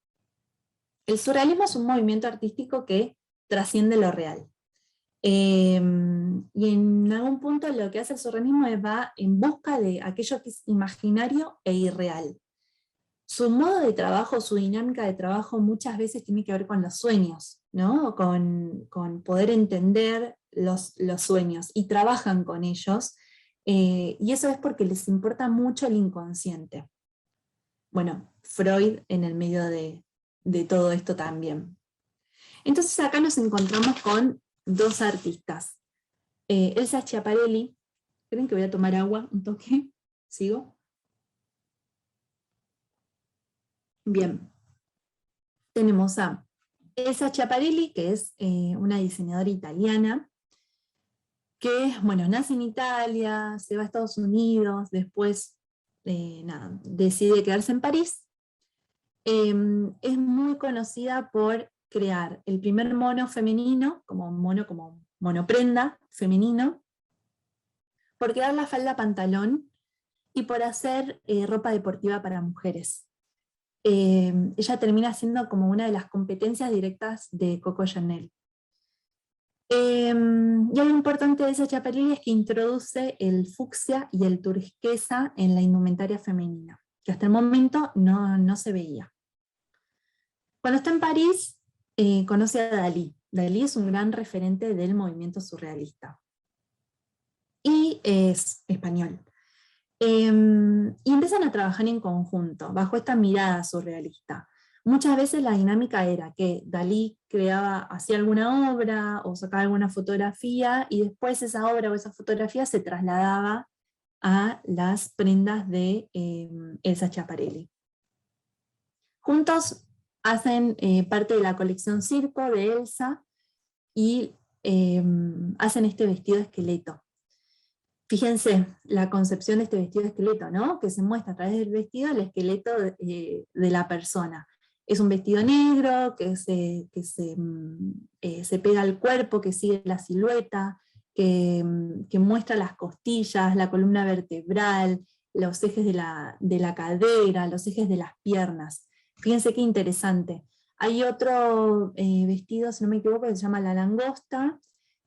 El surrealismo es un movimiento artístico que trasciende lo real. Y en algún punto lo que hace el surrealismo va en busca de aquello que es imaginario e irreal. Su modo de trabajo, su dinámica de trabajo muchas veces tiene que ver con los sueños, ¿no? Con poder entender los sueños, y trabajan con ellos, y eso es porque les importa mucho el inconsciente. Bueno, Freud en el medio de todo esto también. Entonces acá nos encontramos con dos artistas. Elsa Schiaparelli. ¿Creen que voy a tomar agua un toque? ¿Sigo? Bien. Tenemos a Elsa Schiaparelli, que es una diseñadora italiana, que, bueno, nace en Italia, se va a Estados Unidos, después decide quedarse en París. Es muy conocida por crear el primer mono femenino, como monoprenda femenino, por crear la falda pantalón y por hacer ropa deportiva para mujeres. Ella termina siendo como una de las competencias directas de Coco Chanel. Y algo importante de esa Schiaparelli es que introduce el fucsia y el turquesa en la indumentaria femenina, que hasta el momento no se veía. Cuando está en París, conoce a Dalí. Dalí es un gran referente del movimiento surrealista. Y es español. Y empiezan a trabajar en conjunto, bajo esta mirada surrealista. Muchas veces la dinámica era que Dalí hacía alguna obra o sacaba alguna fotografía, y después esa obra o esa fotografía se trasladaba a las prendas de Elsa Schiaparelli. Juntos hacen parte de la colección Circo de Elsa y hacen este vestido esqueleto. Fíjense la concepción de este vestido de esqueleto, ¿no? Que se muestra a través del vestido el esqueleto de la persona. Es un vestido negro que se pega al cuerpo, que sigue la silueta, que muestra las costillas, la columna vertebral, los ejes de la cadera, los ejes de las piernas. Fíjense qué interesante. Hay otro vestido, si no me equivoco, que se llama La Langosta,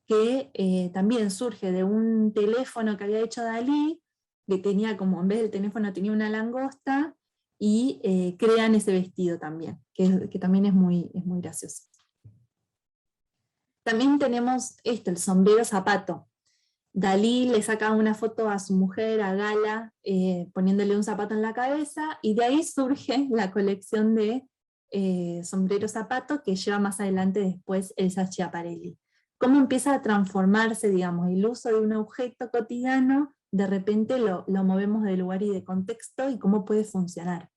que también surge de un teléfono que había hecho Dalí, que tenía como, en vez del teléfono tenía una langosta, y crean ese vestido también, que también es muy gracioso. También tenemos el sombrero zapato. Dalí le saca una foto a su mujer, a Gala, poniéndole un zapato en la cabeza, y de ahí surge la colección de sombrero zapato que lleva más adelante después Elsa Schiaparelli. Cómo empieza a transformarse, digamos, el uso de un objeto cotidiano, de repente lo movemos de lugar y de contexto, y cómo puede funcionar.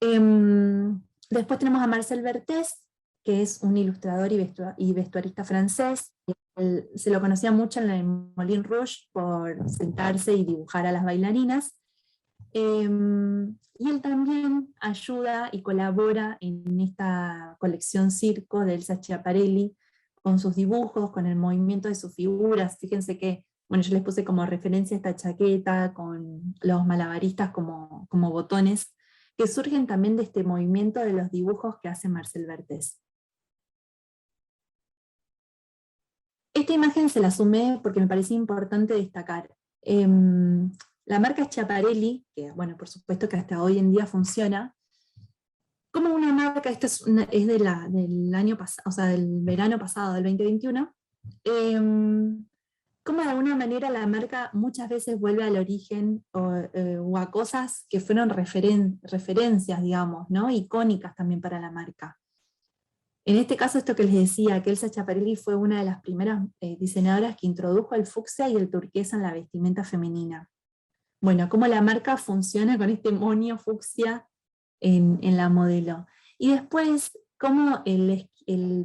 Después tenemos a Marcel Berthès, que es un ilustrador y vestuarista francés. Se lo conocía mucho en el Moulin Rouge por sentarse y dibujar a las bailarinas. Y él también ayuda y colabora en esta colección Circo de Elsa Schiaparelli, con sus dibujos, con el movimiento de sus figuras. Fíjense que, bueno, yo les puse como referencia esta chaqueta con los malabaristas como botones, que surgen también de este movimiento de los dibujos que hace Marcel Berthès. Esta imagen se la sumé porque me parecía importante destacar. La marca Schiaparelli, que bueno, por supuesto que hasta hoy en día funciona, como una marca, esta es del año pasado, o sea, del verano pasado, del 2021, como de alguna manera la marca muchas veces vuelve al origen o a cosas que fueron referencias, digamos, ¿no? Icónicas también para la marca. En este caso, esto que les decía, que Elsa Schiaparelli fue una de las primeras diseñadoras que introdujo el fucsia y el turquesa en la vestimenta femenina. Bueno, cómo la marca funciona con este monio fucsia en la modelo. Y después, cómo el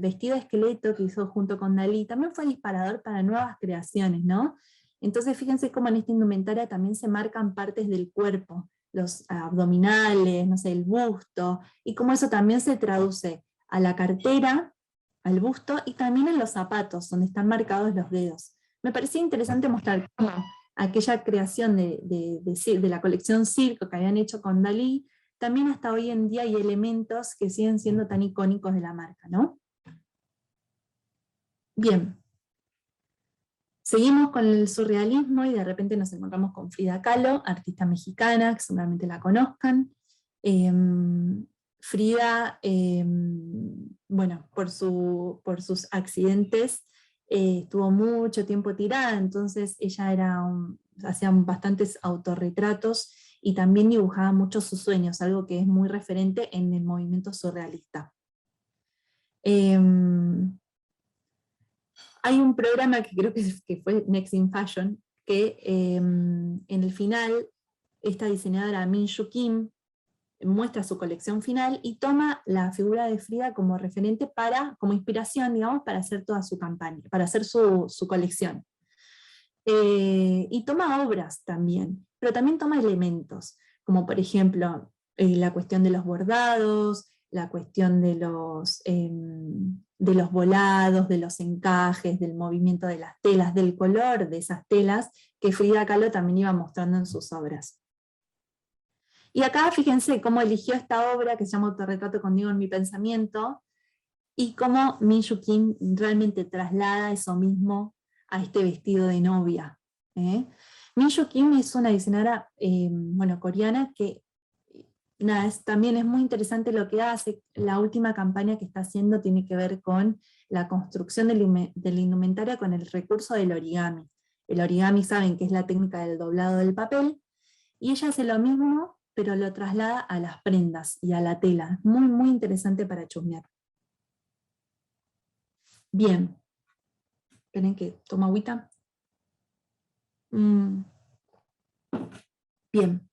vestido de esqueleto que hizo junto con Dalí también fue disparador para nuevas creaciones, ¿no? Entonces fíjense cómo en esta indumentaria también se marcan partes del cuerpo, los abdominales, no sé, el busto, y cómo eso también se traduce a la cartera, al busto, y también en los zapatos, donde están marcados los dedos. Me parecía interesante mostrar cómo aquella creación de la colección Circo que habían hecho con Dalí, también hasta hoy en día hay elementos que siguen siendo tan icónicos de la marca, ¿no? Bien. Seguimos con el surrealismo y de repente nos encontramos con Frida Kahlo, artista mexicana, que seguramente la conozcan. Frida, bueno, por sus accidentes, estuvo mucho tiempo tirada, entonces ella hacía bastantes autorretratos y también dibujaba mucho sus sueños, algo que es muy referente en el movimiento surrealista. Hay un programa que creo que fue Next in Fashion, que en el final, esta diseñadora Min Shu Kim muestra su colección final y toma la figura de Frida como referente como inspiración, digamos, para hacer toda su campaña, para hacer su colección. Y toma obras también, pero también toma elementos, como por ejemplo la cuestión de los bordados, la cuestión de los volados, de los encajes, del movimiento de las telas, del color de esas telas, que Frida Kahlo también iba mostrando en sus obras. Y acá fíjense cómo eligió esta obra que se llama Autorretrato conmigo en mi pensamiento, y cómo Min Shu Kim realmente traslada eso mismo a este vestido de novia. Min Shu Kim es una diseñadora bueno, coreana que nada, también es muy interesante lo que hace. La última campaña que está haciendo tiene que ver con la construcción de la indumentaria con el recurso del origami. El origami, saben que es la técnica del doblado del papel, y ella hace lo mismo, pero lo traslada a las prendas y a la tela. Muy, muy interesante para chusmear. Bien. Esperen que tomo agüita. Bien.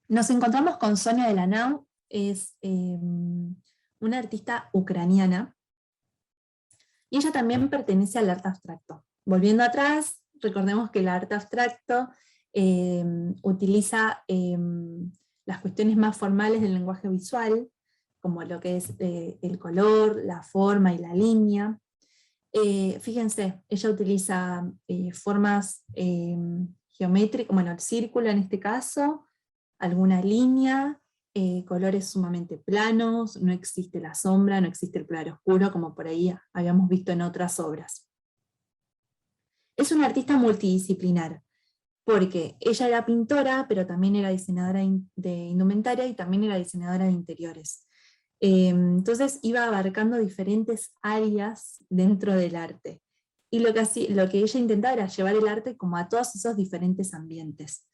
Nos encontramos con Sonia Delanau, es una artista ucraniana, y ella también pertenece al arte abstracto. Volviendo atrás, recordemos que el arte abstracto utiliza las cuestiones más formales del lenguaje visual, como lo que es el color, la forma y la línea, Fíjense, ella utiliza formas geométricas, bueno, el círculo en este caso, alguna línea, colores sumamente planos, no existe la sombra, no existe el claroscuro, como por ahí habíamos visto en otras obras. Es una artista multidisciplinar, porque ella era pintora, pero también era diseñadora de indumentaria y también era diseñadora de interiores. Entonces iba abarcando diferentes áreas dentro del arte. Y lo que ella intentaba era llevar el arte como a todos esos diferentes ambientes.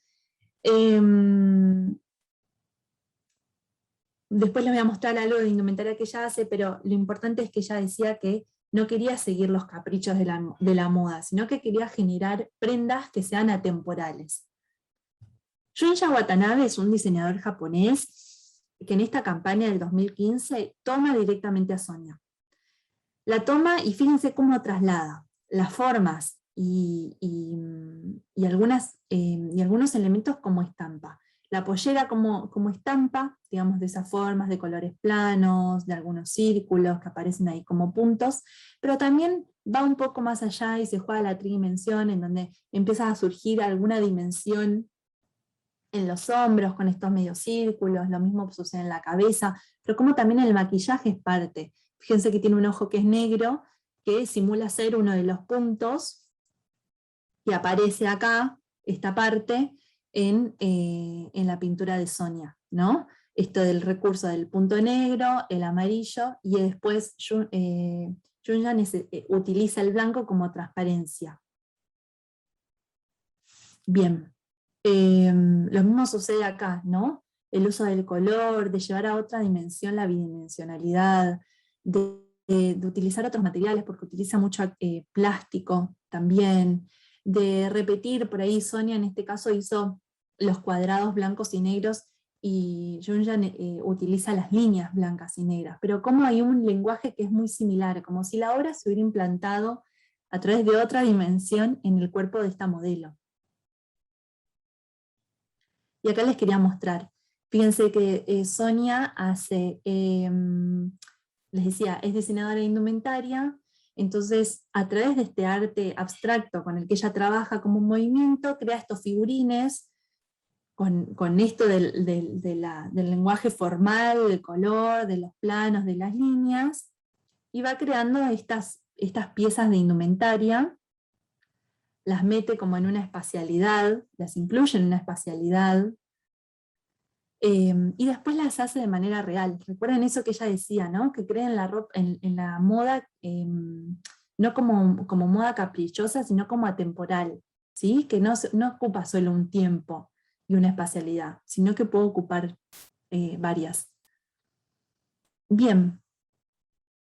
Después les voy a mostrar algo de indumentaria que ella hace, pero lo importante es que ella decía que no quería seguir los caprichos de la moda, sino que quería generar prendas que sean atemporales. Junya Watanabe es un diseñador japonés que en esta campaña del 2015 toma directamente a Sonia. La toma y fíjense cómo traslada las formas y algunos elementos como estampa. La pollera como estampa, digamos, de esas formas, de colores planos, de algunos círculos que aparecen ahí como puntos, pero también va un poco más allá y se juega la tridimensión, en donde empieza a surgir alguna dimensión en los hombros con estos medios círculos, lo mismo sucede en la cabeza, pero como también el maquillaje es parte. Fíjense que tiene un ojo que es negro, que simula ser uno de los puntos que aparece acá, esta parte, en la pintura de Sonia, ¿no? Esto del recurso del punto negro, el amarillo, y después Junya utiliza el blanco como transparencia. Bien. Lo mismo sucede acá, ¿no? El uso del color, de llevar a otra dimensión la bidimensionalidad, de utilizar otros materiales, porque utiliza mucho plástico también, de repetir, por ahí Sonia en este caso hizo los cuadrados blancos y negros, y Junya utiliza las líneas blancas y negras, pero como hay un lenguaje que es muy similar, como si la obra se hubiera implantado a través de otra dimensión en el cuerpo de esta modelo. Y acá les quería mostrar. Fíjense que Sonia hace, les decía, es diseñadora de indumentaria, entonces a través de este arte abstracto con el que ella trabaja como un movimiento, crea estos figurines con esto del lenguaje formal, del color, de los planos, de las líneas, y va creando estas piezas de indumentaria, las mete como en una espacialidad, las incluye en una espacialidad, y después las hace de manera real. Recuerden eso que ella decía, ¿no? Que cree en la ropa, en la moda, no como moda caprichosa, sino como atemporal, ¿sí? Que no ocupa solo un tiempo y una espacialidad, sino que puede ocupar varias. Bien,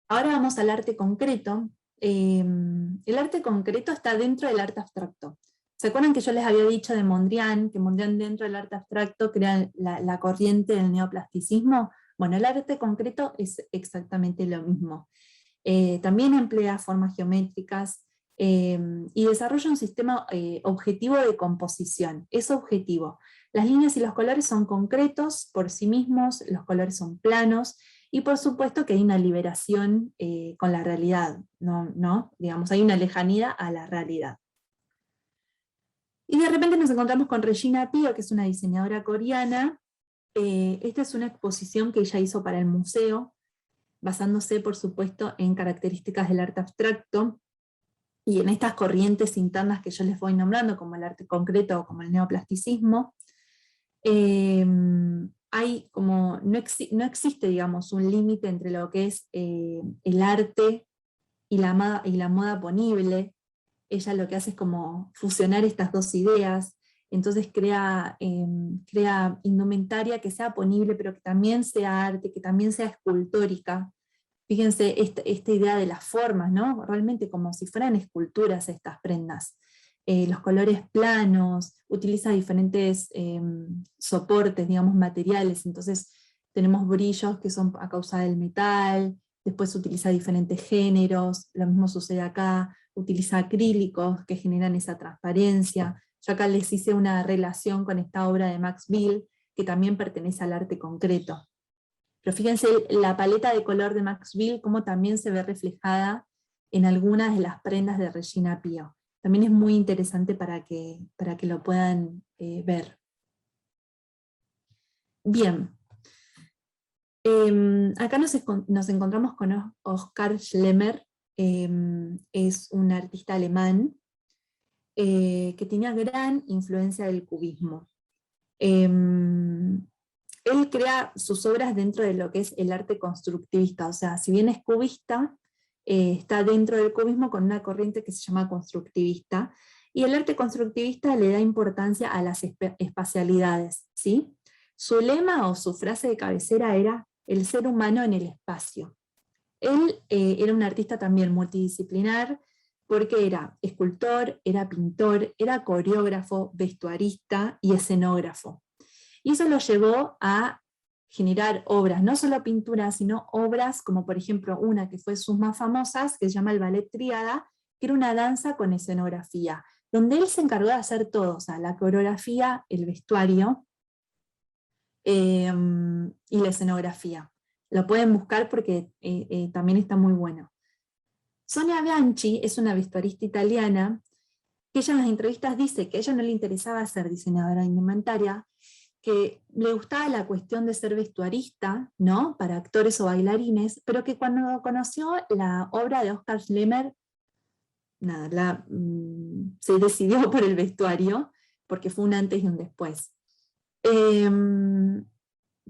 ahora vamos al arte concreto. El arte concreto está dentro del arte abstracto. ¿Se acuerdan que yo les había dicho de Mondrian, que Mondrian dentro del arte abstracto crea la corriente del neoplasticismo? Bueno, el arte concreto es exactamente lo mismo. También emplea formas geométricas y desarrolla un sistema objetivo de composición. Es objetivo. Las líneas y los colores son concretos por sí mismos, los colores son planos, y por supuesto que hay una liberación con la realidad, ¿no? Digamos, hay una lejanía a la realidad. Y de repente nos encontramos con Regina Pio, que es una diseñadora coreana. Esta es una exposición que ella hizo para el museo, basándose, por supuesto, en características del arte abstracto, y en estas corrientes internas que yo les voy nombrando, como el arte concreto o como el neoplasticismo. Hay como, no existe, digamos, un límite entre lo que es el arte y la moda ponible. Ella lo que hace es como fusionar estas dos ideas, entonces crea indumentaria que sea ponible, pero que también sea arte, que también sea escultórica. Fíjense esta idea de las formas, ¿no? Realmente como si fueran esculturas estas prendas. Los colores planos, utiliza diferentes soportes, digamos, materiales, entonces tenemos brillos que son a causa del metal, después utiliza diferentes géneros, lo mismo sucede acá, utiliza acrílicos que generan esa transparencia. Yo acá les hice una relación con esta obra de Max Bill, que también pertenece al arte concreto. Pero fíjense la paleta de color de Max Bill, cómo también se ve reflejada en algunas de las prendas de Regina Pío. También es muy interesante para que lo puedan ver. Bien. Acá nos encontramos con Oskar Schlemmer, es un artista alemán que tenía gran influencia del cubismo. Él crea sus obras dentro de lo que es el arte constructivista, o sea, si bien es cubista, está dentro del cubismo con una corriente que se llama constructivista, y el arte constructivista le da importancia a las espacialidades, ¿sí? Su lema o su frase de cabecera era el ser humano en el espacio. Él era un artista también multidisciplinar, porque era escultor, era pintor, era coreógrafo, vestuarista y escenógrafo. Y eso lo llevó a generar obras, no solo pinturas, sino obras como por ejemplo una que fue sus más famosas, que se llama el Ballet Tríada, que era una danza con escenografía, donde él se encargó de hacer todo, o sea, la coreografía, el vestuario y la escenografía. Lo pueden buscar porque también está muy bueno. Sonia Bianchi es una vestuarista italiana que ella en las entrevistas dice que a ella no le interesaba ser diseñadora de indumentaria, que le gustaba la cuestión de ser vestuarista, ¿no? Para actores o bailarines, pero que cuando conoció la obra de Oskar Schlemmer, nada, se decidió por el vestuario, porque fue un antes y un después.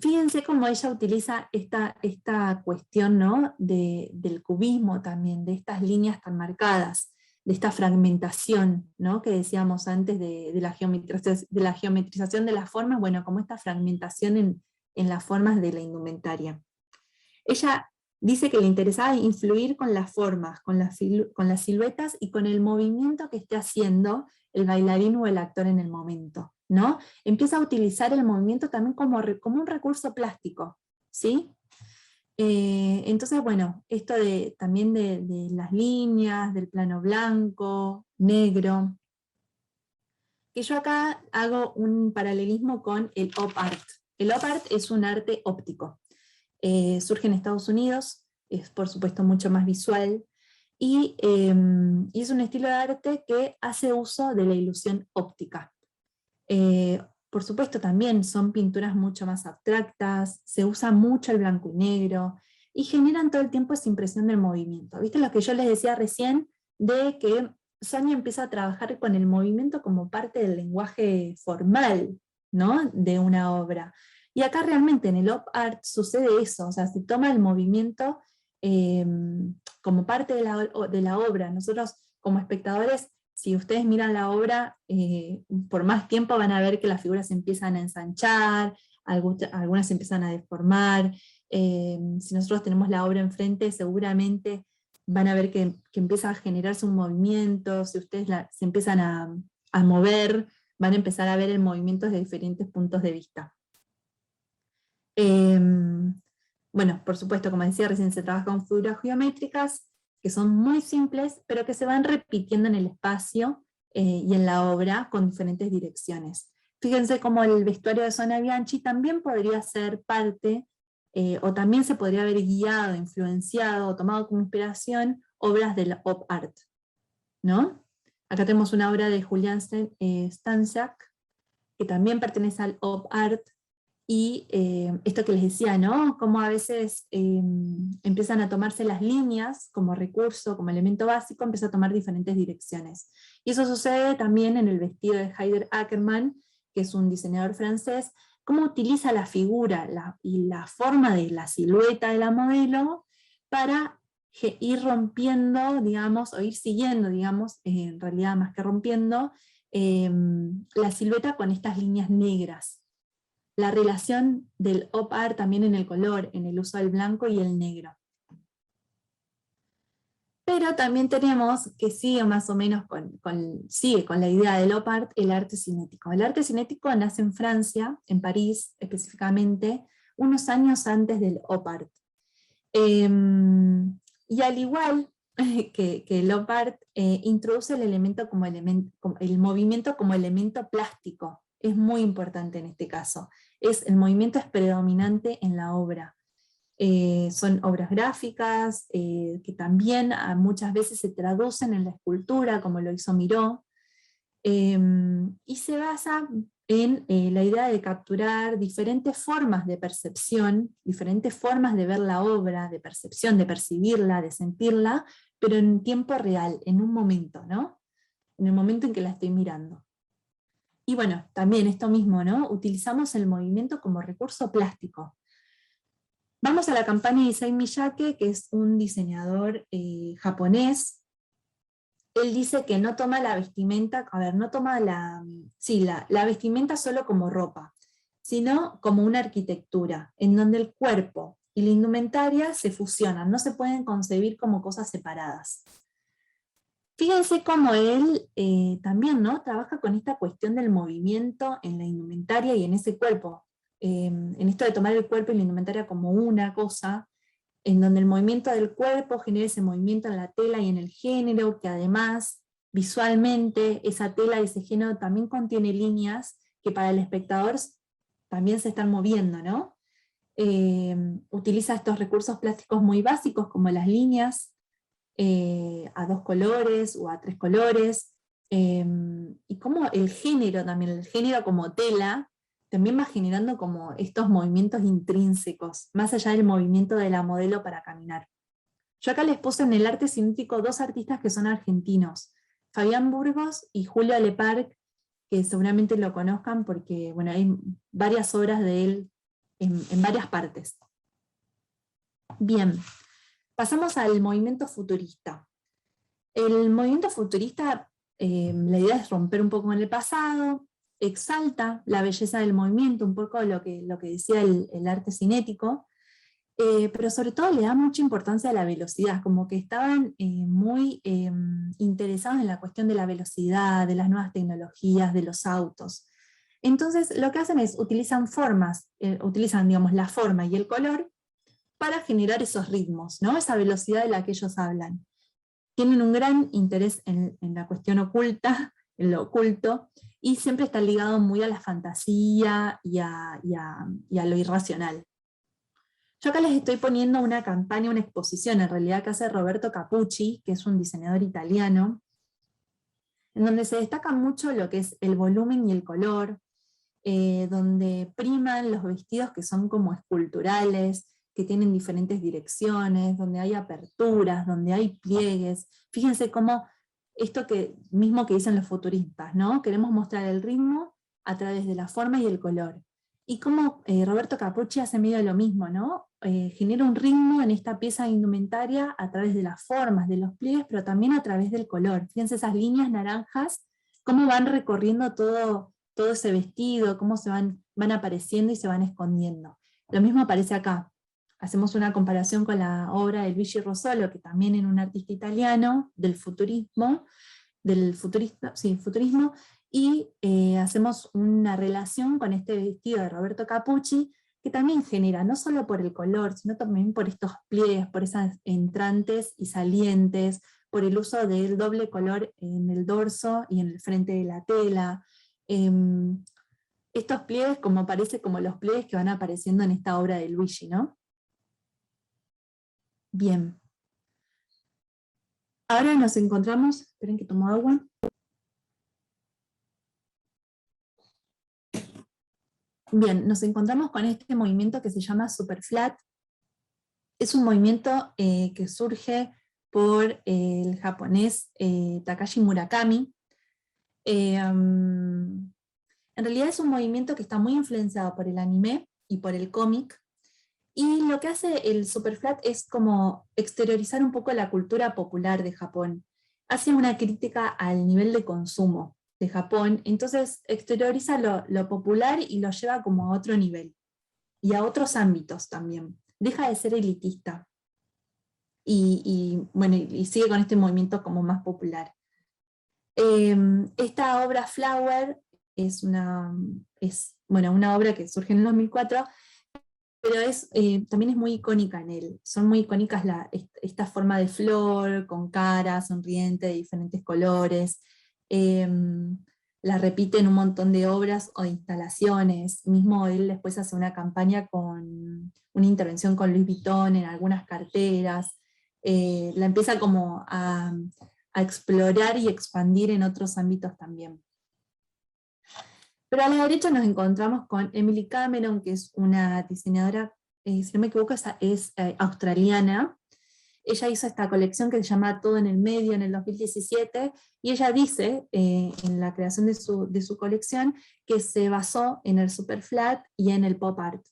Fíjense cómo ella utiliza esta cuestión, ¿no? del cubismo también, de estas líneas tan marcadas, de esta fragmentación, ¿no? Que decíamos antes de la geometrización de las formas, bueno, como esta fragmentación en las formas de la indumentaria. Ella dice que le interesaba influir con las formas, con las siluetas y con el movimiento que esté haciendo el bailarín o el actor en el momento, ¿no? Empieza a utilizar el movimiento también como un recurso plástico, ¿sí? Entonces, bueno, esto también de las líneas, del plano blanco, negro, que yo acá hago un paralelismo con el op art. El op art es un arte óptico. Surge en Estados Unidos, es por supuesto mucho más visual, y es un estilo de arte que hace uso de la ilusión óptica. Por supuesto también son pinturas mucho más abstractas, se usa mucho el blanco y negro, y generan todo el tiempo esa impresión del movimiento. ¿Viste lo que yo les decía recién? De que Sonia empieza a trabajar con el movimiento como parte del lenguaje formal, ¿no? De una obra. Y acá realmente en el op art sucede eso, o sea, se toma el movimiento como parte de la obra. Nosotros como espectadores, si ustedes miran la obra, por más tiempo van a ver que las figuras se empiezan a ensanchar, algunas se empiezan a deformar. Si nosotros tenemos la obra enfrente, seguramente van a ver que empieza a generarse un movimiento, si ustedes se empiezan a mover, van a empezar a ver el movimiento desde diferentes puntos de vista. Bueno, por supuesto, como decía recién, se trabaja con figuras geométricas, que son muy simples, pero que se van repitiendo en el espacio y en la obra con diferentes direcciones. Fíjense cómo el vestuario de Sonia Bianchi también podría ser parte, o también se podría haber guiado, influenciado, o tomado como inspiración obras del op art, ¿no? Acá tenemos una obra de Julian Stanczak, que también pertenece al op art, y esto que les decía, ¿no? Como a veces empiezan a tomarse las líneas como recurso, como elemento básico, empieza a tomar diferentes direcciones. Y eso sucede también en el vestido de Haider Ackermann, que es un diseñador francés, cómo utiliza la figura y la forma de la silueta de la modelo para ir rompiendo, digamos, o ir siguiendo, digamos, en realidad más que rompiendo, la silueta con estas líneas negras. La relación del op art también en el color, en el uso del blanco y el negro. Pero también tenemos que sigue más o menos sigue con la idea del op art el arte cinético. El arte cinético nace en Francia, en París específicamente, unos años antes del op art. Y al igual que el op art, introduce el movimiento como elemento plástico. Es muy importante en este caso. El movimiento es predominante en la obra. Son obras gráficas que también muchas veces se traducen en la escultura, como lo hizo Miró, y se basa en la idea de capturar diferentes formas de percepción, diferentes formas de ver la obra, de percepción, de percibirla, de sentirla, pero en tiempo real, en un momento, ¿no? En el momento en que la estoy mirando. Y bueno, también esto mismo, ¿no? Utilizamos el movimiento como recurso plástico. Vamos a la campaña de Issei Miyake, que es un diseñador japonés. Él dice que no toma la vestimenta, no toma la vestimenta solo como ropa, sino como una arquitectura, en donde el cuerpo y la indumentaria se fusionan, no se pueden concebir como cosas separadas. Fíjense cómo él también, ¿no?, trabaja con esta cuestión del movimiento en la indumentaria y en ese cuerpo, en esto de tomar el cuerpo y la indumentaria como una cosa, en donde el movimiento del cuerpo genera ese movimiento en la tela y en el género, que además visualmente esa tela y ese género también contiene líneas que para el espectador también se están moviendo, ¿no? Utiliza estos recursos plásticos muy básicos como las líneas a 2 colores o a 3 colores, y como el género también, el género como tela, también va generando como estos movimientos intrínsecos, más allá del movimiento de la modelo para caminar. Yo acá les puse en el arte cinético 2 artistas que son argentinos, Fabián Burgos y Julio Leparc, que seguramente lo conozcan porque bueno, hay varias obras de él en varias partes. Bien, pasamos al movimiento futurista. El movimiento futurista, la idea es romper un poco con el pasado, exalta la belleza del movimiento, un poco lo que decía el arte cinético, pero sobre todo le da mucha importancia a la velocidad, como que estaban muy interesados en la cuestión de la velocidad, de las nuevas tecnologías, de los autos. Entonces lo que hacen es utilizan digamos, la forma y el color para generar esos ritmos, ¿no? Esa velocidad de la que ellos hablan. Tienen un gran interés en la cuestión oculta, en lo oculto, y siempre está ligado muy a la fantasía y a lo irracional. Yo acá les estoy poniendo una campaña, una exposición en realidad que hace Roberto Capucci, que es un diseñador italiano, en donde se destaca mucho lo que es el volumen y el color, donde priman los vestidos que son como esculturales, que tienen diferentes direcciones, donde hay aperturas, donde hay pliegues. Fíjense cómo esto mismo que dicen los futuristas, ¿no? Queremos mostrar el ritmo a través de la forma y el color. Y cómo Roberto Capucci hace medio lo mismo, ¿no? Genera un ritmo en esta pieza de indumentaria a través de las formas, de los pliegues, pero también a través del color. Fíjense esas líneas naranjas, cómo van recorriendo todo ese vestido, cómo se van apareciendo y se van escondiendo. Lo mismo aparece acá. Hacemos una comparación con la obra de Luigi Russolo, que también es un artista italiano del futurismo, futurismo, y hacemos una relación con este vestido de Roberto Capucci, que también genera, no solo por el color, sino también por estos pliegues, por esas entrantes y salientes, por el uso del doble color en el dorso y en el frente de la tela. Estos pliegues parece como los pliegues que van apareciendo en esta obra de Luigi, ¿no? Bien. Ahora nos encontramos, esperen que tomo agua. Bien, nos encontramos con este movimiento que se llama Superflat. Es un movimiento que surge por el japonés Takashi Murakami. En realidad es un movimiento que está muy influenciado por el anime y por el cómic, y lo que hace el Superflat es como exteriorizar un poco la cultura popular de Japón. Hace una crítica al nivel de consumo de Japón, entonces exterioriza lo popular y lo lleva como a otro nivel, y a otros ámbitos también. Deja de ser elitista, bueno, y sigue con este movimiento como más popular. Esta obra Flower es una obra que surge en el 2004, pero también es muy icónica en él. Son muy icónicas esta forma de flor, con cara, sonriente, de diferentes colores. La repite en un montón de obras o instalaciones. Mismo él después hace una campaña con una intervención con Louis Vuitton en algunas carteras, la empieza como a explorar y expandir en otros ámbitos también. Pero a la derecha nos encontramos con Emily Cameron, que es una diseñadora, si no me equivoco, es australiana. Ella hizo esta colección que se llama Todo en el Medio en el 2017, y ella dice en la creación de su colección que se basó en el superflat y en el pop art.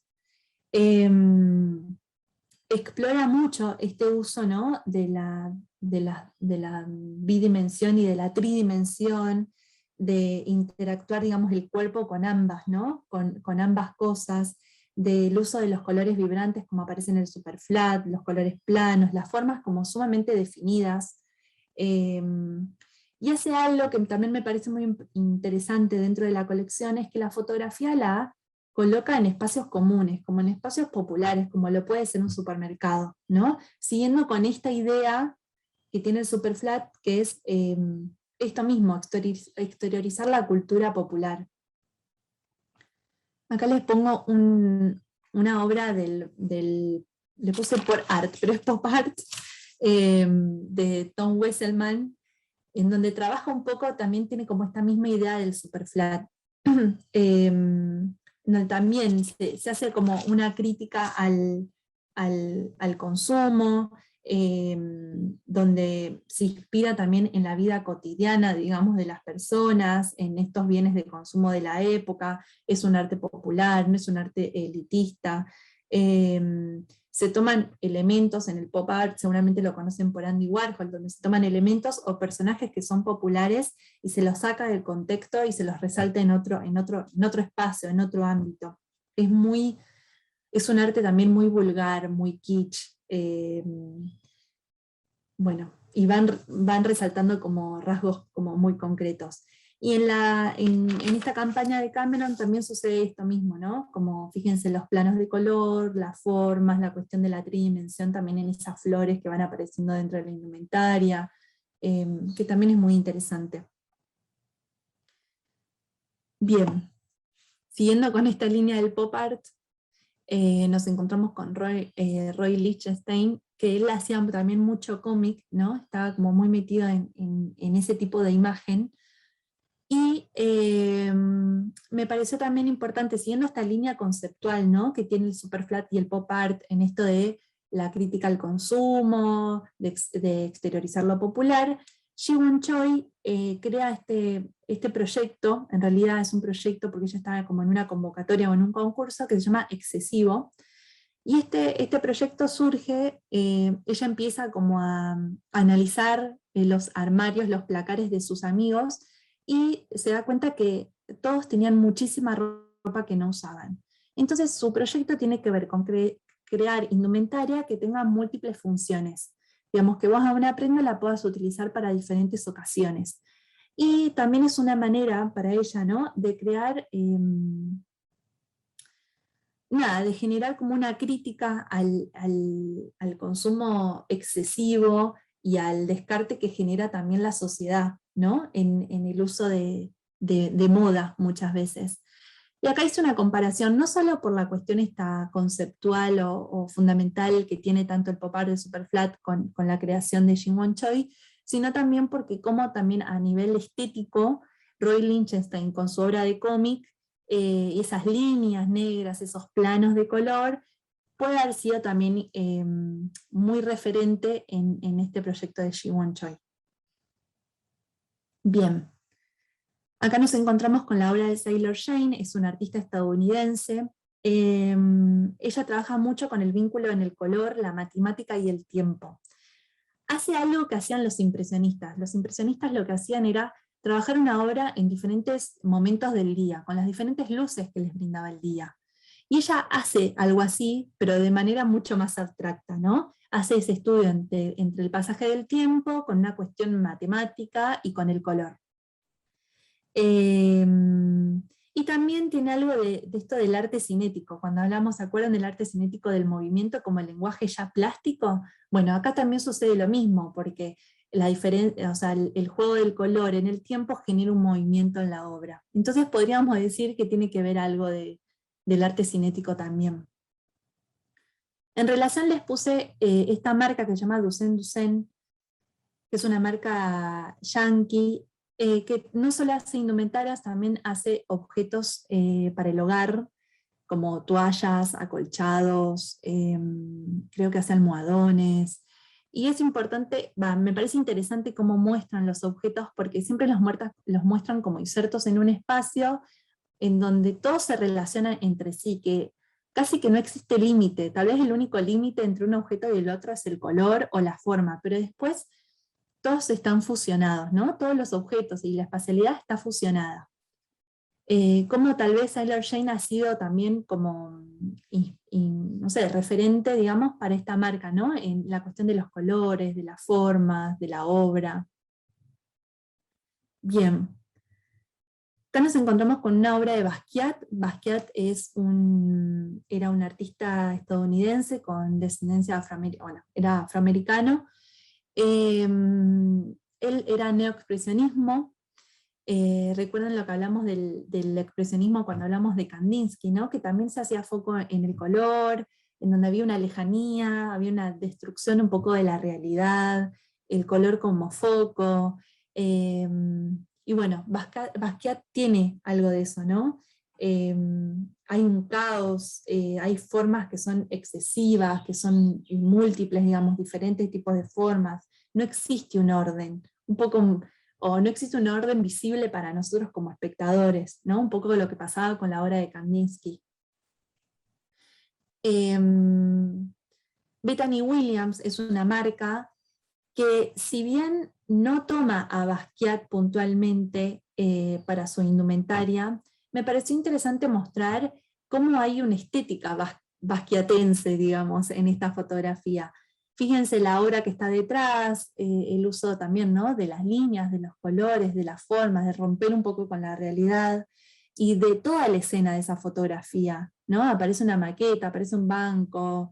Explora mucho este uso, ¿no?, de la bidimensión y de la tridimensión, de interactuar, digamos, el cuerpo con ambas, ¿no?, con ambas cosas, del uso de los colores vibrantes como aparece en el superflat, los colores planos, las formas como sumamente definidas. Y hace algo que también me parece muy interesante dentro de la colección, es que la fotografía la coloca en espacios comunes, como en espacios populares, como lo puede ser un supermercado, ¿no? Siguiendo con esta idea que tiene el superflat, que es esto mismo, exteriorizar la cultura popular. Acá les pongo una obra le puse por art, pero es pop art, de Tom Wesselmann, en donde trabaja un poco, también tiene como esta misma idea del superflat. También se hace como una crítica al consumo, donde se inspira también en la vida cotidiana, digamos, de las personas, en estos bienes de consumo de la época. Es un arte popular, no es un arte elitista. Se toman elementos en el pop art, seguramente lo conocen por Andy Warhol, donde se toman elementos o personajes que son populares y se los saca del contexto y se los resalta en otro espacio, en otro ámbito. Es un arte también muy vulgar, muy kitsch. Bueno, y van resaltando como rasgos como muy concretos. Y en esta campaña de Cameron también sucede esto mismo, ¿no? Como fíjense los planos de color, las formas, la cuestión de la tridimensión también en esas flores que van apareciendo dentro de la indumentaria, que también es muy interesante. Bien, siguiendo con esta línea del pop art, nos encontramos con Roy Lichtenstein, que él hacía también mucho cómic, ¿no? Estaba como muy metido en ese tipo de imagen. Y me pareció también importante, siguiendo esta línea conceptual, ¿no?, que tiene el superflat y el pop art en esto de la crítica al consumo, de exteriorizar lo popular, Ji-Won Choi crea este proyecto. En realidad es un proyecto porque ella estaba como en una convocatoria o en un concurso que se llama Excesivo, y este proyecto surge, ella empieza como a analizar los armarios, los placares de sus amigos, y se da cuenta que todos tenían muchísima ropa que no usaban. Entonces su proyecto tiene que ver con crear indumentaria que tenga múltiples funciones. Digamos, que vos a una prenda la puedas utilizar para diferentes ocasiones. Y también es una manera para ella, ¿no?, de crear, de generar como una crítica al consumo excesivo y al descarte que genera también la sociedad, ¿no?, en el uso de moda muchas veces. Y acá hice una comparación, no solo por la cuestión esta conceptual o fundamental que tiene tanto el pop art de Superflat con la creación de Ji-Won Choi, sino también porque como también a nivel estético, Roy Lichtenstein con su obra de cómic, esas líneas negras, esos planos de color, puede haber sido también muy referente en este proyecto de Ji-Won Choi. Bien. Acá nos encontramos con la obra de Sailor Jane, es una artista estadounidense. Ella trabaja mucho con el vínculo en el color, la matemática y el tiempo. Hace algo que hacían los impresionistas. Los impresionistas lo que hacían era trabajar una obra en diferentes momentos del día, con las diferentes luces que les brindaba el día. Y ella hace algo así, pero de manera mucho más abstracta, ¿no? Hace ese estudio entre el pasaje del tiempo, con una cuestión matemática y con el color. Y también tiene algo de esto del arte cinético. Cuando hablamos, ¿se acuerdan del arte cinético del movimiento como el lenguaje ya plástico? Bueno, acá también sucede lo mismo, porque la diferencia, o sea, el juego del color en el tiempo genera un movimiento en la obra. Entonces podríamos decir que tiene que ver algo del arte cinético también. En relación les puse esta marca que se llama Dusen Dusen, que es una marca yankee, que no solo hace indumentarias, también hace objetos para el hogar, como toallas, acolchados, creo que hace almohadones. Y es importante, me parece interesante cómo muestran los objetos, porque siempre los muestran como insertos en un espacio en donde todo se relaciona entre sí, que casi que no existe límite. Tal vez el único límite entre un objeto y el otro es el color o la forma, pero después todos están fusionados, ¿no? Todos los objetos y la espacialidad está fusionada. Como tal vez Sailor Jane ha sido también como, no sé, referente, digamos, para esta marca, ¿no? En la cuestión de los colores, de las formas, de la obra. Bien. Acá nos encontramos con una obra de Basquiat. Basquiat era un artista estadounidense con descendencia afroamericana, bueno, era afroamericano. Él era neoexpresionismo. Recuerden lo que hablamos del expresionismo cuando hablamos de Kandinsky, ¿no? Que también se hacía foco en el color, en donde había una lejanía, había una destrucción un poco de la realidad, el color como foco. Y bueno, Basquiat tiene algo de eso, ¿no? Hay un caos, hay formas que son excesivas, que son múltiples, digamos, diferentes tipos de formas. No existe un orden, un poco, o no existe un orden visible para nosotros como espectadores, ¿no? Un poco de lo que pasaba con la obra de Kandinsky. Bethany Williams es una marca que, si bien no toma a Basquiat puntualmente para su indumentaria, me pareció interesante mostrar cómo hay una estética basquiatense, digamos, en esta fotografía. Fíjense la obra que está detrás, el uso también, ¿no? De las líneas, de los colores, de las formas, de romper un poco con la realidad, y de toda la escena de esa fotografía, ¿no? Aparece una maqueta, aparece un banco,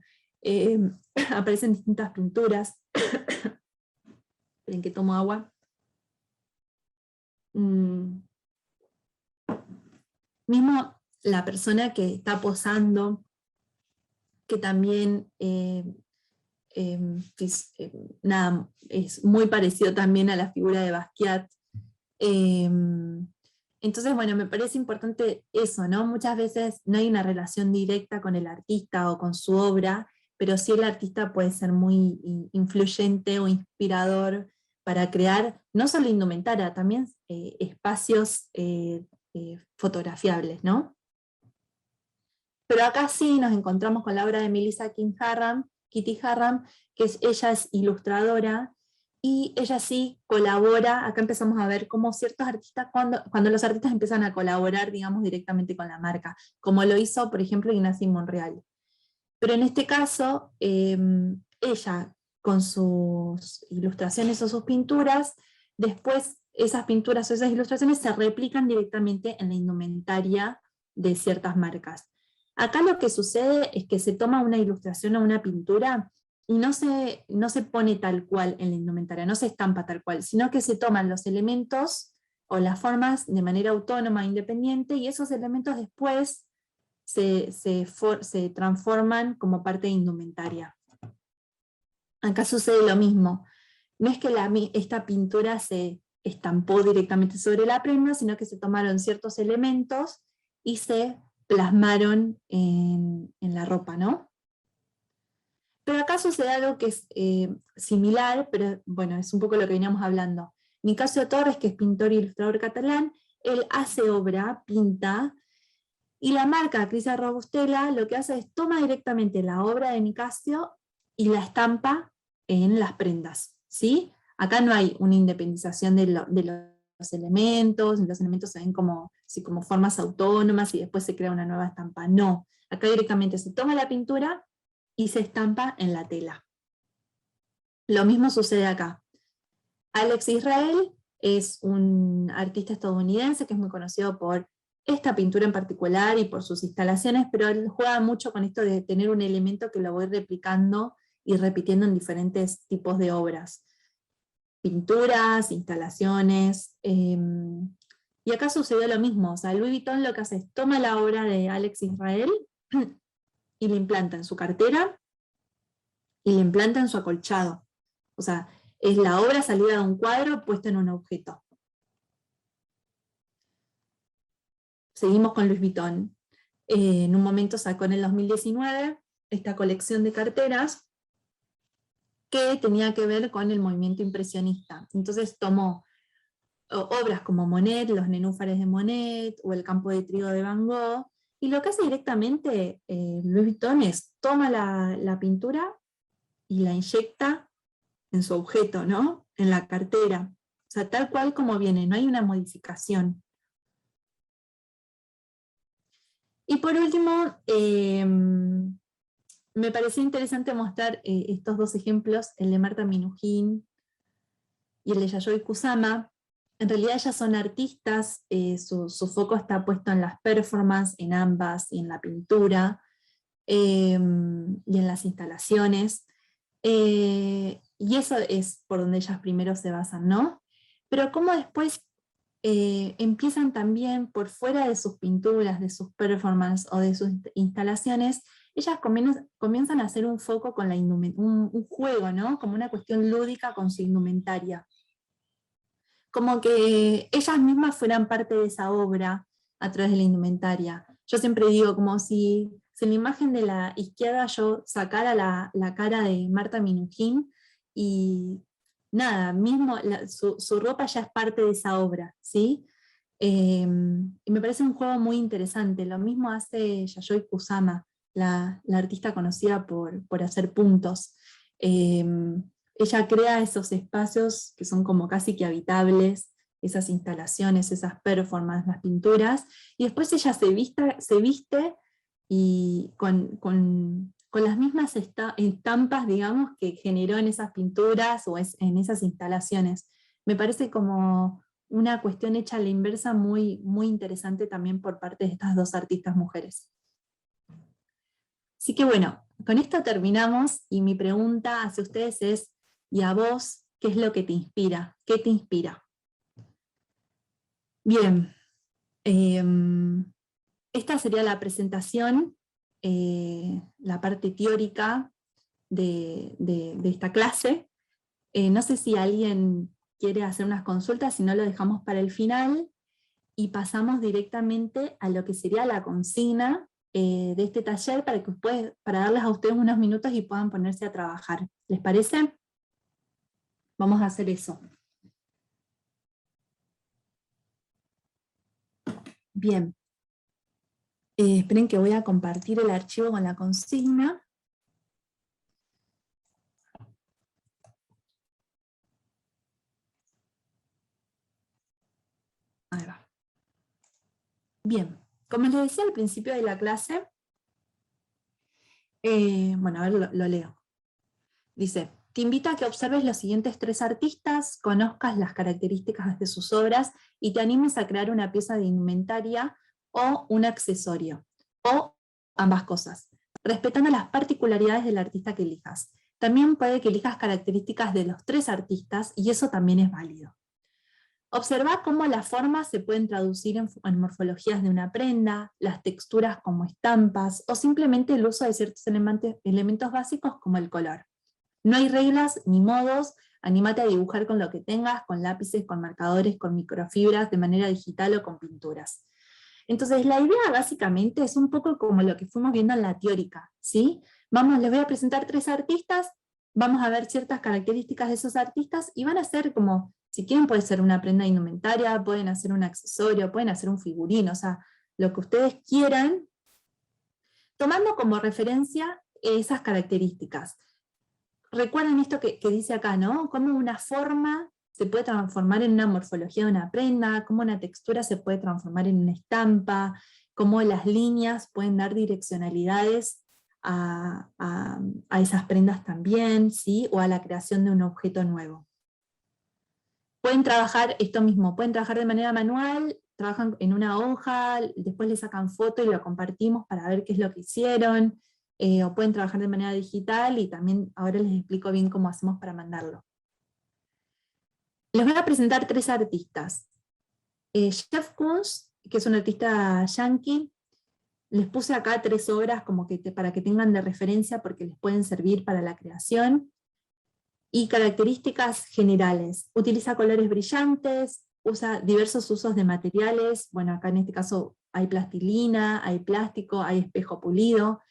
aparecen distintas pinturas. Esperen que tomo agua. Mismo la persona que está posando, que también nada, es muy parecido también a la figura de Basquiat. Entonces, bueno, me parece importante eso, ¿no? Muchas veces no hay una relación directa con el artista o con su obra, pero sí el artista puede ser muy influyente o inspirador para crear no solo indumentaria, también espacios fotografiables, ¿no? Pero acá sí nos encontramos con la obra de Melissa Kitty Haram, que ella es ilustradora, y ella sí colabora. Acá empezamos a ver cómo ciertos artistas, cuando los artistas empiezan a colaborar, digamos, directamente con la marca, como lo hizo, por ejemplo, Ignacio Monreal. Pero en este caso, ella, con sus ilustraciones o sus pinturas, después esas pinturas o esas ilustraciones se replican directamente en la indumentaria de ciertas marcas. Acá lo que sucede es que se toma una ilustración o una pintura y no se pone tal cual en la indumentaria, no se estampa tal cual, sino que se toman los elementos o las formas de manera autónoma, independiente, y esos elementos después se transforman como parte de indumentaria. Acá sucede lo mismo. No es que esta pintura se estampó directamente sobre la prenda, sino que se tomaron ciertos elementos y se plasmaron en la ropa, ¿no? Pero acá sucede algo que es similar, pero bueno, es un poco lo que veníamos hablando. Nicasio Torres, que es pintor e ilustrador catalán, él hace obra, pinta, y la marca Crisia Robustela lo que hace es toma directamente la obra de Nicasio y la estampa en las prendas, ¿sí? Acá no hay una independización de los elementos se ven como formas autónomas y después se crea una nueva estampa. No, acá directamente se toma la pintura y se estampa en la tela. Lo mismo sucede acá. Alex Israel es un artista estadounidense que es muy conocido por esta pintura en particular y por sus instalaciones, pero él juega mucho con esto de tener un elemento que lo voy replicando y repitiendo en diferentes tipos de obras. Pinturas, instalaciones, y acá sucedió lo mismo. O sea, Louis Vuitton lo que hace es toma la obra de Alex Israel y la implanta en su cartera, y le implantan su acolchado. O sea, es la obra salida de un cuadro puesto en un objeto. Seguimos con Louis Vuitton. En un momento sacó en el 2019 esta colección de carteras que tenía que ver con el movimiento impresionista. Entonces tomó obras como Monet, los nenúfares de Monet, o el campo de trigo de Van Gogh, y lo que hace directamente Louis Vuitton es toma la pintura y la inyecta en su objeto, ¿no? En la cartera. O sea, tal cual como viene, no hay una modificación. Y por último, me pareció interesante mostrar estos dos ejemplos, el de Marta Minujín y el de Yayoi Kusama. En realidad ellas son artistas, su foco está puesto en las performances, en ambas, y en la pintura, y en las instalaciones. Y eso es por donde ellas primero se basan, ¿no? Pero cómo después empiezan también por fuera de sus pinturas, de sus performances o de sus instalaciones, ellas comienzan a hacer un foco con un juego, ¿no? Como una cuestión lúdica con su indumentaria. Como que ellas mismas fueran parte de esa obra a través de la indumentaria. Yo siempre digo, como si en la imagen de la izquierda yo sacara la cara de Marta Minujín y nada, mismo su ropa ya es parte de esa obra, ¿sí? Y me parece un juego muy interesante. Lo mismo hace Yayoi Kusama, la artista conocida por hacer puntos. Ella crea esos espacios que son como casi que habitables, esas instalaciones, esas performances, las pinturas, y después ella se viste y con las mismas estampas, digamos, que generó en esas pinturas o en esas instalaciones. Me parece como una cuestión hecha a la inversa muy, muy interesante también por parte de estas dos artistas mujeres. Así que bueno, con esto terminamos y mi pregunta hacia ustedes es, ¿y a vos qué es lo que te inspira? ¿Qué te inspira? Bien, esta sería la presentación, la parte teórica de esta clase. No sé si alguien quiere hacer unas consultas, si no lo dejamos para el final y pasamos directamente a lo que sería la consigna de este taller para darles a ustedes unos minutos y puedan ponerse a trabajar. ¿Les parece? Vamos a hacer eso. Bien. Esperen que voy a compartir el archivo con la consigna. Ahí va. Bien, como les decía al principio de la clase, bueno, a ver, lo leo. Dice, te invito a que observes los siguientes 3 artistas, conozcas las características de sus obras y te animes a crear una pieza de indumentaria o un accesorio, o ambas cosas, respetando las particularidades del artista que elijas. También puede que elijas características de los 3 artistas y eso también es válido. Observa cómo las formas se pueden traducir en morfologías de una prenda, las texturas como estampas, o simplemente el uso de ciertos elementos básicos como el color. No hay reglas ni modos, anímate a dibujar con lo que tengas, con lápices, con marcadores, con microfibras, de manera digital o con pinturas. Entonces la idea básicamente es un poco como lo que fuimos viendo en la teórica, ¿sí? Les voy a presentar 3 artistas, vamos a ver ciertas características de esos artistas y van a ser como, si quieren puede ser una prenda indumentaria, pueden hacer un accesorio, pueden hacer un figurino, o sea, lo que ustedes quieran, tomando como referencia esas características. Recuerden esto que dice acá, ¿no? Cómo una forma se puede transformar en una morfología de una prenda, cómo una textura se puede transformar en una estampa, cómo las líneas pueden dar direccionalidades a esas prendas también, ¿sí? O a la creación de un objeto nuevo. Pueden trabajar esto mismo, pueden trabajar de manera manual, trabajan en una hoja, después le sacan foto y lo compartimos para ver qué es lo que hicieron, o pueden trabajar de manera digital y también ahora les explico bien cómo hacemos para mandarlo. Les voy a presentar 3 artistas. Jeff Koons, que es un artista yankee, Les puse acá 3 obras como que para que tengan de referencia porque les pueden servir para la creación. Y características generales. Utiliza colores brillantes, usa diversos usos de materiales. Bueno, acá en este caso hay plastilina, hay plástico, hay espejo pulido,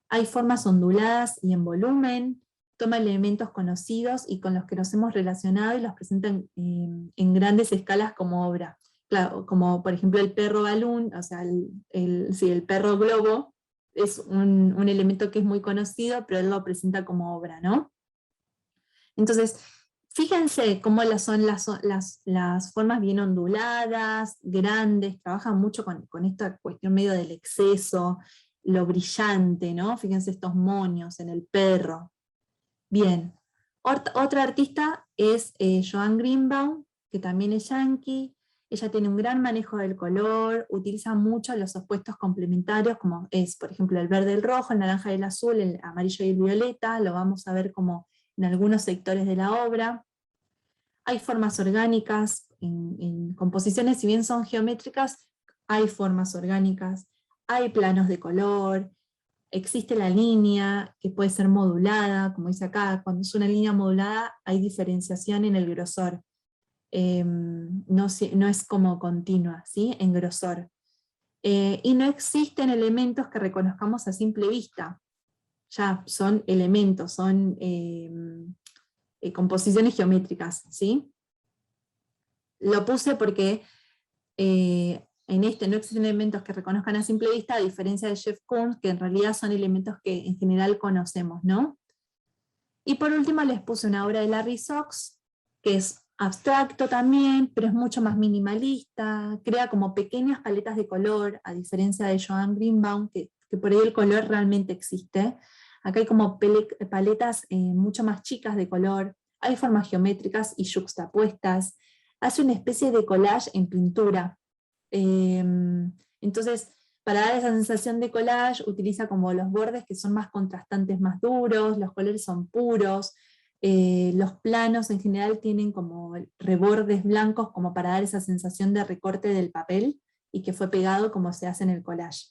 hay formas onduladas y en volumen. Toma elementos conocidos y con los que nos hemos relacionado y los presenta en grandes escalas como obra. Claro, como por ejemplo el perro balloon, o sea, el perro globo, es un elemento que es muy conocido, pero él lo presenta como obra, ¿no? Entonces, fíjense cómo son las formas bien onduladas, grandes, trabajan mucho con esta cuestión medio del exceso, lo brillante, ¿no? Fíjense estos moños en el perro. Bien. Otra artista es Joan Greenbaum, que también es yankee. Ella tiene un gran manejo del color, utiliza mucho los opuestos complementarios, como es, por ejemplo, el verde y el rojo, el naranja y el azul, el amarillo y el violeta, lo vamos a ver como en algunos sectores de la obra. Hay formas orgánicas en composiciones, si bien son geométricas, hay formas orgánicas, hay planos de color, existe la línea que puede ser modulada, como dice acá, cuando es una línea modulada hay diferenciación en el grosor, no es como continua, ¿sí? En grosor. Y no existen elementos que reconozcamos a simple vista, ya son elementos, son composiciones geométricas, ¿sí? Lo puse porque en este no existen elementos que reconozcan a simple vista, a diferencia de Jeff Koons, que en realidad son elementos que en general conocemos, ¿no? Y por último les puse una obra de Larry Sachs, que es abstracto también, pero es mucho más minimalista, crea como pequeñas paletas de color, a diferencia de Joan Greenbaum, que por ahí el color realmente existe. Acá hay como paletas mucho más chicas de color, hay formas geométricas y yuxtapuestas, hace una especie de collage en pintura. Entonces, para dar esa sensación de collage, utiliza como los bordes que son más contrastantes, más duros, los colores son puros, los planos en general tienen como rebordes blancos como para dar esa sensación de recorte del papel y que fue pegado como se hace en el collage.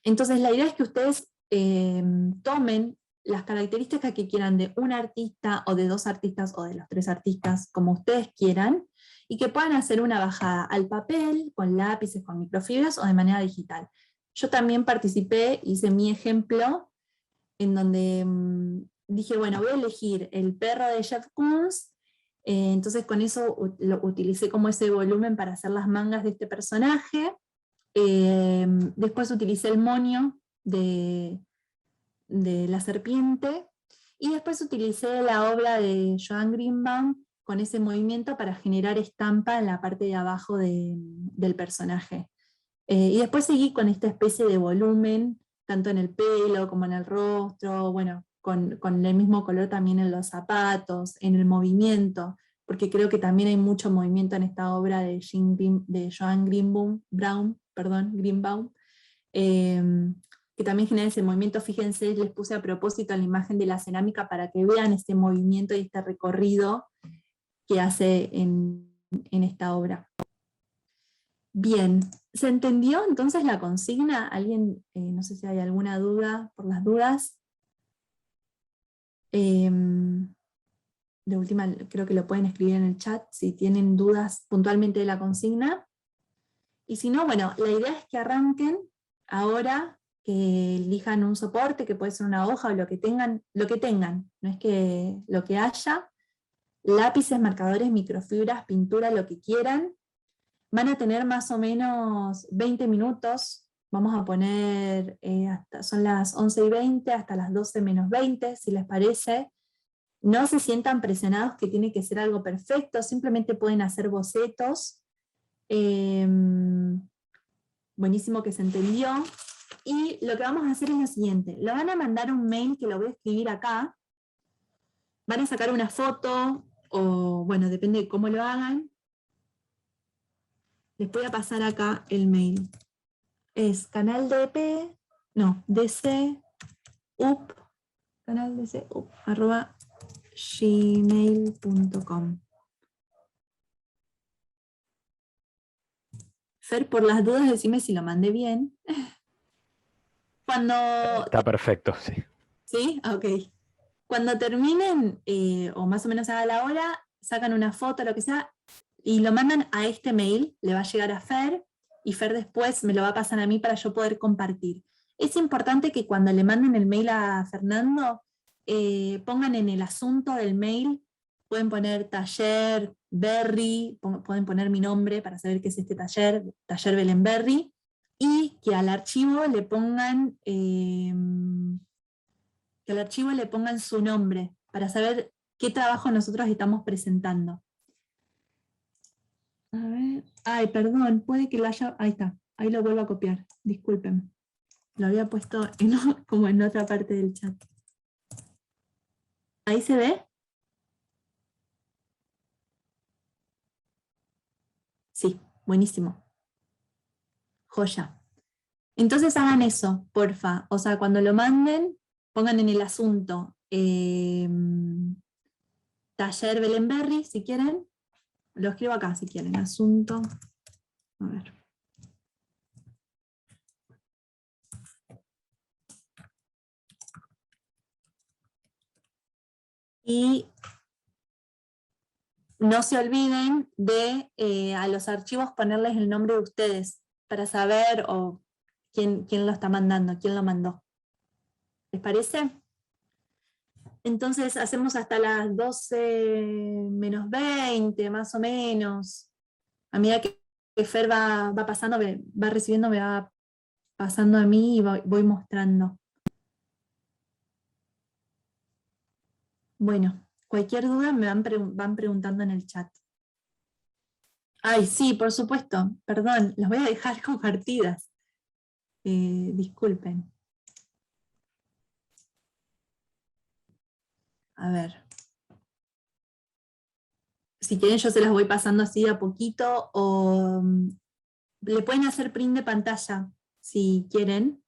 Entonces la idea es que ustedes tomen las características que quieran de un artista o de 2 artistas o de los 3 artistas, como ustedes quieran, y que puedan hacer una bajada al papel, con lápices, con microfibras o de manera digital. Yo también participé, hice mi ejemplo, en donde dije, bueno, voy a elegir el perro de Jeff Koons, entonces con eso lo utilicé como ese volumen para hacer las mangas de este personaje. Después utilicé el moño de la serpiente, y después utilicé la obra de Joan Greenbaum con ese movimiento para generar estampa en la parte de abajo del personaje. Y después seguí con esta especie de volumen, tanto en el pelo como en el rostro, bueno, con el mismo color también en los zapatos, en el movimiento, porque creo que también hay mucho movimiento en esta obra de Joan Greenbaum, que también genera ese movimiento. Fíjense, les puse a propósito la imagen de la cerámica para que vean este movimiento y este recorrido que hace en esta obra. Bien, ¿se entendió entonces la consigna? ¿Alguien, no sé si hay alguna duda por las dudas? De última, creo que lo pueden escribir en el chat si tienen dudas puntualmente de la consigna. Y si no, bueno, la idea es que arranquen ahora, que elijan un soporte, que puede ser una hoja o lo que tengan, no es que lo que haya, lápices, marcadores, microfibras, pintura, lo que quieran. Van a tener más o menos 20 minutos, vamos a poner, son las 11:20 hasta las 12 menos 20, si les parece. No se sientan presionados que tiene que ser algo perfecto, simplemente pueden hacer bocetos. Buenísimo que se entendió. Y lo que vamos a hacer es lo siguiente, lo van a mandar un mail que lo voy a escribir acá, van a sacar una foto, o bueno, depende de cómo lo hagan. Les voy a pasar acá el mail. Es canaldp, no, dcup, canalDCup, @gmail.com. Fer, por las dudas, decime si lo mandé bien. Cuando... Está perfecto, sí. ¿Sí? Ok. Cuando terminen, o más o menos haga la hora, sacan una foto, lo que sea, y lo mandan a este mail, le va a llegar a Fer, y Fer después me lo va a pasar a mí para yo poder compartir. Es importante que cuando le manden el mail a Fernando, pongan en el asunto del mail, pueden poner taller Berry, pueden poner mi nombre para saber qué es este taller, taller Belén Berry, y que al archivo le pongan su nombre para saber qué trabajo nosotros estamos presentando. A ver. Ay, perdón, puede que lo haya... Ahí está, ahí lo vuelvo a copiar, disculpen. Lo había puesto como en otra parte del chat. ¿Ahí se ve? Sí, buenísimo. Joya. Entonces hagan eso, porfa. O sea, cuando lo manden, pongan en el asunto taller Belén Berry, si quieren. Lo escribo acá, si quieren. Asunto. A ver. Y no se olviden de a los archivos ponerles el nombre de ustedes para saber quién lo está mandando, quién lo mandó. ¿Les parece? Entonces hacemos hasta las 12 menos 20, más o menos. A medida que Fer va pasando, va recibiendo, me va pasando a mí y voy mostrando. Bueno, cualquier duda me van preguntando en el chat. Ay, sí, por supuesto, perdón, las voy a dejar compartidas. Disculpen. A ver. Si quieren yo se las voy pasando así de a poquito o le pueden hacer print de pantalla si quieren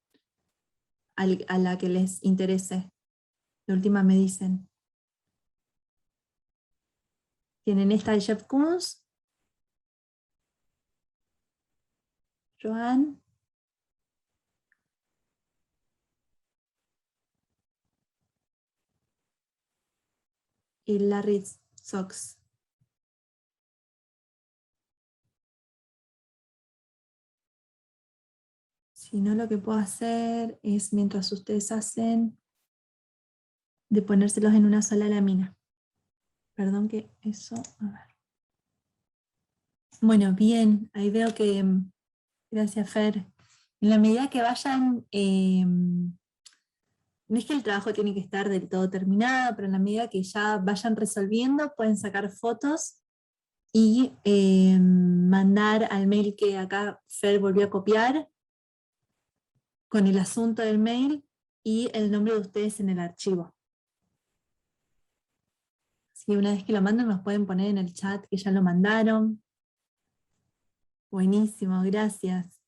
a la que les interese. La última me dicen. Tienen esta de Jeff Koons. Joan. Y Larry Sox. Si no, lo que puedo hacer es, mientras ustedes hacen, de ponérselos en una sola lámina. Perdón que eso, a ver. Bueno, bien, ahí veo que, gracias Fer, en la medida que vayan, no es que el trabajo tiene que estar del todo terminado, pero en la medida que ya vayan resolviendo, pueden sacar fotos y mandar al mail que acá Fer volvió a copiar, con el asunto del mail y el nombre de ustedes en el archivo. Si una vez que lo mandan nos pueden poner en el chat que ya lo mandaron. Buenísimo, gracias.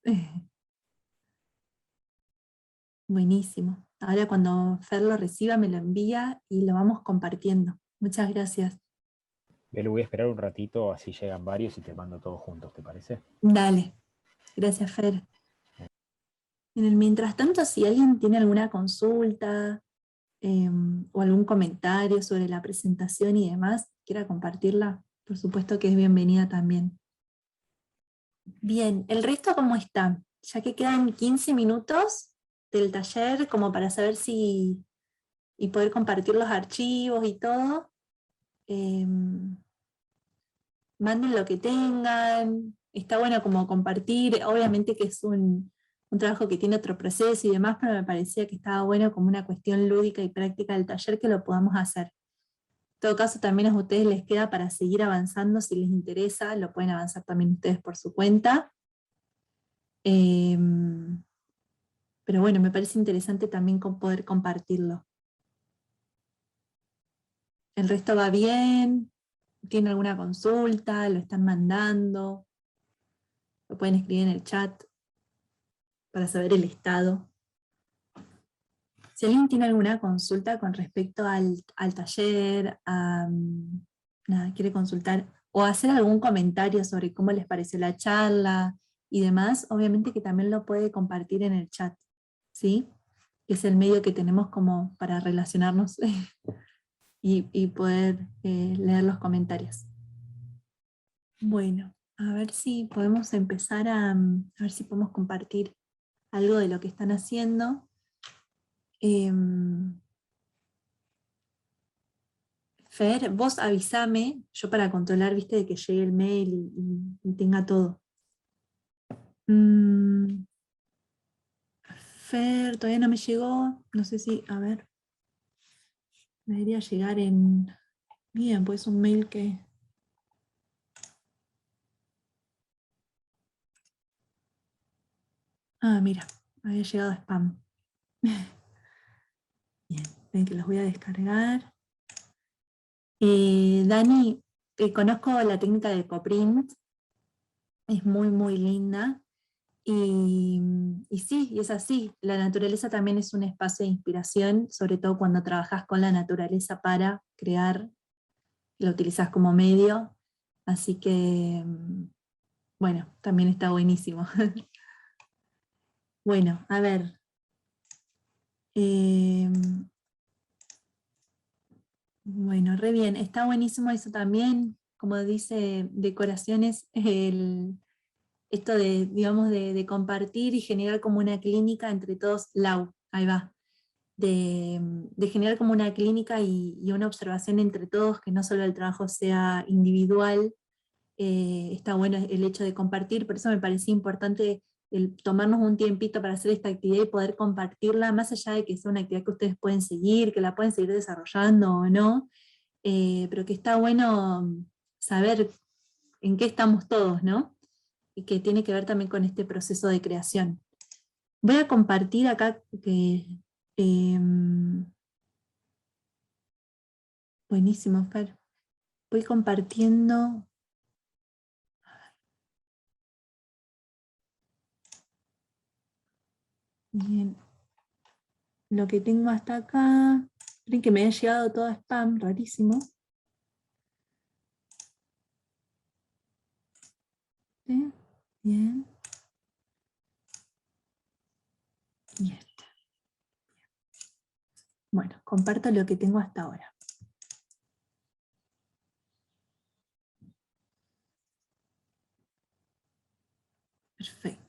Buenísimo. Ahora cuando Fer lo reciba me lo envía y lo vamos compartiendo. Muchas gracias. Belu, voy a esperar un ratito, así llegan varios y te mando todos juntos, ¿te parece? Dale. Gracias, Fer. En el mientras tanto, si alguien tiene alguna consulta o algún comentario sobre la presentación y demás, quiera compartirla, por supuesto que es bienvenida también. Bien, ¿el resto cómo está? Ya que quedan 15 minutos del taller como para saber si y poder compartir los archivos y todo. Manden lo que tengan. Está bueno como compartir, obviamente que es un trabajo que tiene otro proceso y demás, pero me parecía que estaba bueno como una cuestión lúdica y práctica del taller que lo podamos hacer. En todo caso, también a ustedes les queda para seguir avanzando si les interesa, lo pueden avanzar también ustedes por su cuenta. Pero bueno, me parece interesante también poder compartirlo. ¿El resto va bien? ¿Tienen alguna consulta? ¿Lo están mandando? Lo pueden escribir en el chat para saber el estado. Si alguien tiene alguna consulta con respecto al taller, nada, quiere consultar o hacer algún comentario sobre cómo les pareció la charla, y demás, obviamente que también lo puede compartir en el chat, ¿sí? Que es el medio que tenemos como para relacionarnos y poder leer los comentarios. Bueno, a ver si podemos empezar a ver si podemos compartir algo de lo que están haciendo. Fer, vos avísame, yo para controlar, viste, de que llegue el mail y tenga todo. Fer, todavía no me llegó, no sé si, a ver, me debería llegar en... Bien, pues un mail que... Ah, mira, había llegado a spam. Bien, ven que los voy a descargar. Dani, conozco la técnica de coprint, es muy, muy linda. Y sí, y es así. La naturaleza también es un espacio de inspiración, sobre todo cuando trabajas con la naturaleza para crear, la utilizas como medio. Así que, bueno, también está buenísimo. Bueno, a ver. Bueno, re bien. Está buenísimo eso también, como dice Decoraciones, esto de, digamos, de compartir y generar como una clínica entre todos, ahí va, de generar como una clínica y una observación entre todos, que no solo el trabajo sea individual. Está bueno el hecho de compartir, por eso me parecía importante el tomarnos un tiempito para hacer esta actividad y poder compartirla, más allá de que sea una actividad que ustedes pueden seguir, que la pueden seguir desarrollando o no, pero que está bueno saber en qué estamos todos, ¿no? Y que tiene que ver también con este proceso de creación. Voy a compartir acá que... buenísimo, Fer. Voy compartiendo... Bien. Lo que tengo hasta acá... Miren que me ha llegado todo spam, rarísimo. ¿Sí? Bien. Bien. Bueno, comparto lo que tengo hasta ahora. Perfecto.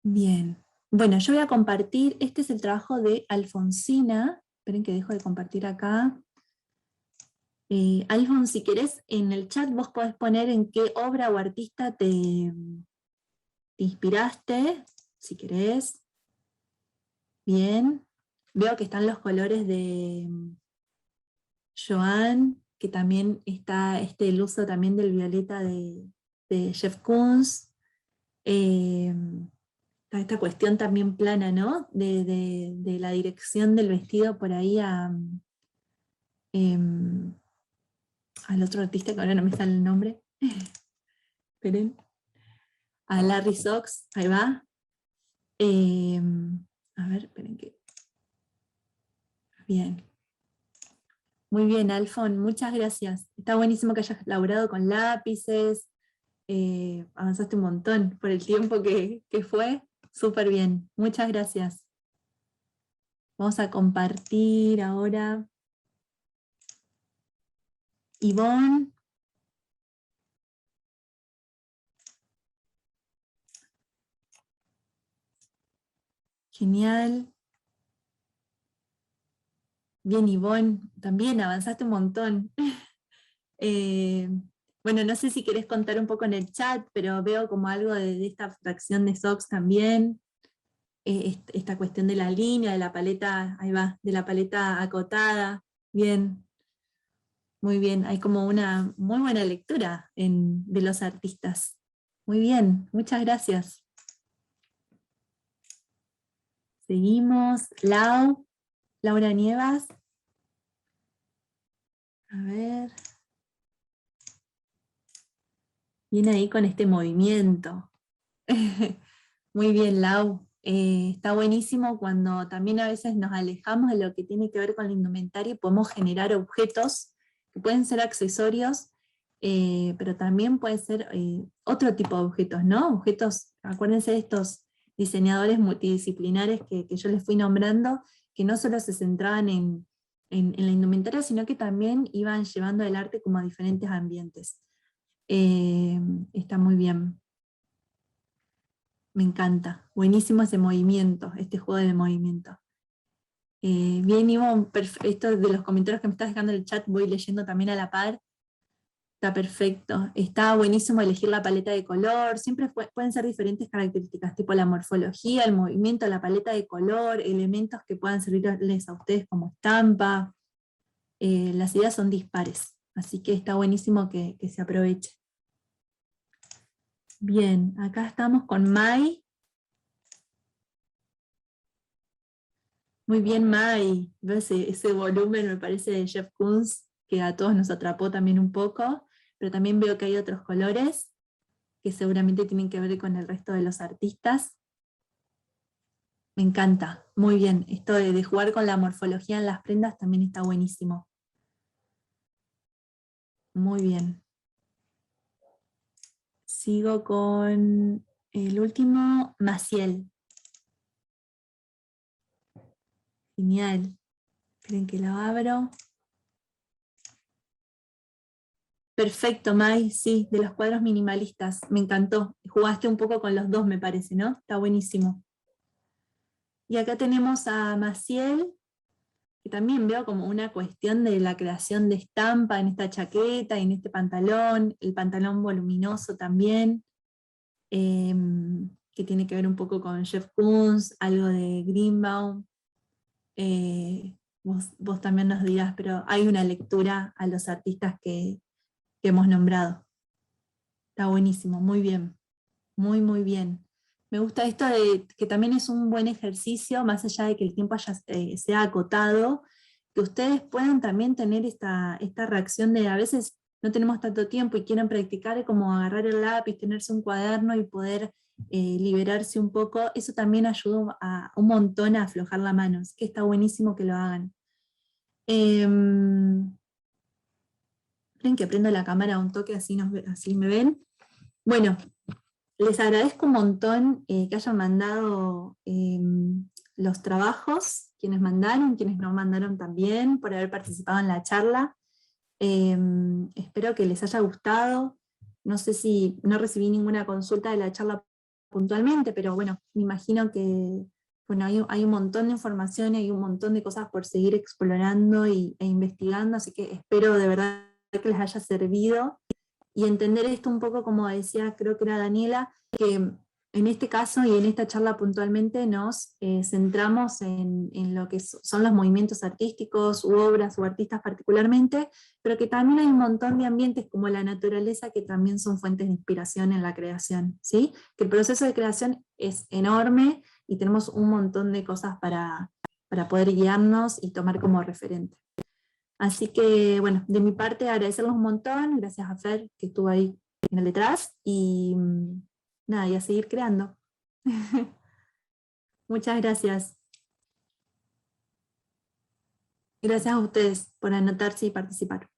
Bien. Bueno, yo voy a compartir, este es el trabajo de Alfonsina. Esperen que dejo de compartir acá. Alfon, si querés, en el chat vos podés poner en qué obra o artista te inspiraste, si querés. Bien. Veo que están los colores de Joan, que también está el uso también del violeta de Jeff Koons. Esta cuestión también plana, ¿no? De la dirección del vestido por ahí al otro artista que ahora no me sale el nombre. Esperen. A Larry Sox, ahí va. A ver, esperen que... Bien. Muy bien, Alfon, muchas gracias. Está buenísimo que hayas laburado con lápices. Avanzaste un montón por el tiempo que fue. Súper bien. Muchas gracias. Vamos a compartir ahora. Ivonne. Genial. Bien, Ivonne, también avanzaste un montón. Bueno, no sé si querés contar un poco en el chat, pero veo como algo de esta abstracción de Sox también. Esta cuestión de la línea, de la paleta, ahí va, de la paleta acotada. Bien, muy bien. Hay como una muy buena lectura de los artistas. Muy bien, muchas gracias. Seguimos. Laura Nievas. A ver. Viene ahí con este movimiento. Muy bien, Lau. Está buenísimo cuando también a veces nos alejamos de lo que tiene que ver con la indumentaria y podemos generar objetos que pueden ser accesorios, pero también puede ser otro tipo de objetos, ¿no? Objetos, acuérdense de estos diseñadores multidisciplinares que yo les fui nombrando, que no solo se centraban en la indumentaria, sino que también iban llevando el arte como a diferentes ambientes. Está muy bien. Me encanta. Buenísimo ese movimiento, este juego de movimiento. Bien, Ivo, esto de los comentarios que me estás dejando en el chat voy leyendo también a la par. Está perfecto. Está buenísimo elegir la paleta de color. Siempre pueden ser diferentes características, tipo la morfología, el movimiento, la paleta de color, elementos que puedan servirles a ustedes como estampa. Las ideas son dispares, así que está buenísimo que se aproveche. Bien, acá estamos con Mai. Muy bien, Mai. Ese volumen me parece de Jeff Koons, que a todos nos atrapó también un poco, pero también veo que hay otros colores que seguramente tienen que ver con el resto de los artistas. Me encanta, muy bien. Esto de jugar con la morfología en las prendas también está buenísimo. Muy bien. Sigo con el último, Maciel. Genial. Esperen que lo abro. Perfecto, Mai, sí, de los cuadros minimalistas. Me encantó. Jugaste un poco con los dos, me parece, ¿no? Está buenísimo. Y acá tenemos a Maciel, que también veo como una cuestión de la creación de estampa en esta chaqueta y en este pantalón, el pantalón voluminoso también, que tiene que ver un poco con Jeff Koons, algo de Greenbaum. Vos también nos dirás, pero hay una lectura a los artistas que hemos nombrado. Está buenísimo, muy bien, muy muy bien. Me gusta esto de que también es un buen ejercicio, más allá de que el tiempo sea acotado, que ustedes puedan también tener esta reacción de a veces no tenemos tanto tiempo y quieren practicar como agarrar el lápiz, tenerse un cuaderno y poder liberarse un poco. Eso también ayuda un montón a aflojar la mano, así que está buenísimo que lo hagan. Esperen que prendo la cámara un toque, así me ven. Bueno, les agradezco un montón que hayan mandado los trabajos, quienes mandaron, quienes no mandaron también, por haber participado en la charla. Espero que les haya gustado. No sé si no recibí ninguna consulta de la charla puntualmente, pero bueno, me imagino que bueno, hay un montón de información y hay un montón de cosas por seguir explorando e investigando, así que espero de verdad que les haya servido. Y entender esto un poco, como decía, creo que era Daniela, que en este caso y en esta charla puntualmente nos centramos en lo que son los movimientos artísticos u obras o artistas particularmente, pero que también hay un montón de ambientes como la naturaleza que también son fuentes de inspiración en la creación, ¿sí? Que el proceso de creación es enorme y tenemos un montón de cosas para poder guiarnos y tomar como referente. Así que, bueno, de mi parte agradecerles un montón, gracias a Fer que estuvo ahí en el detrás, y nada, y a seguir creando. Muchas gracias. Gracias a ustedes por anotarse y participar.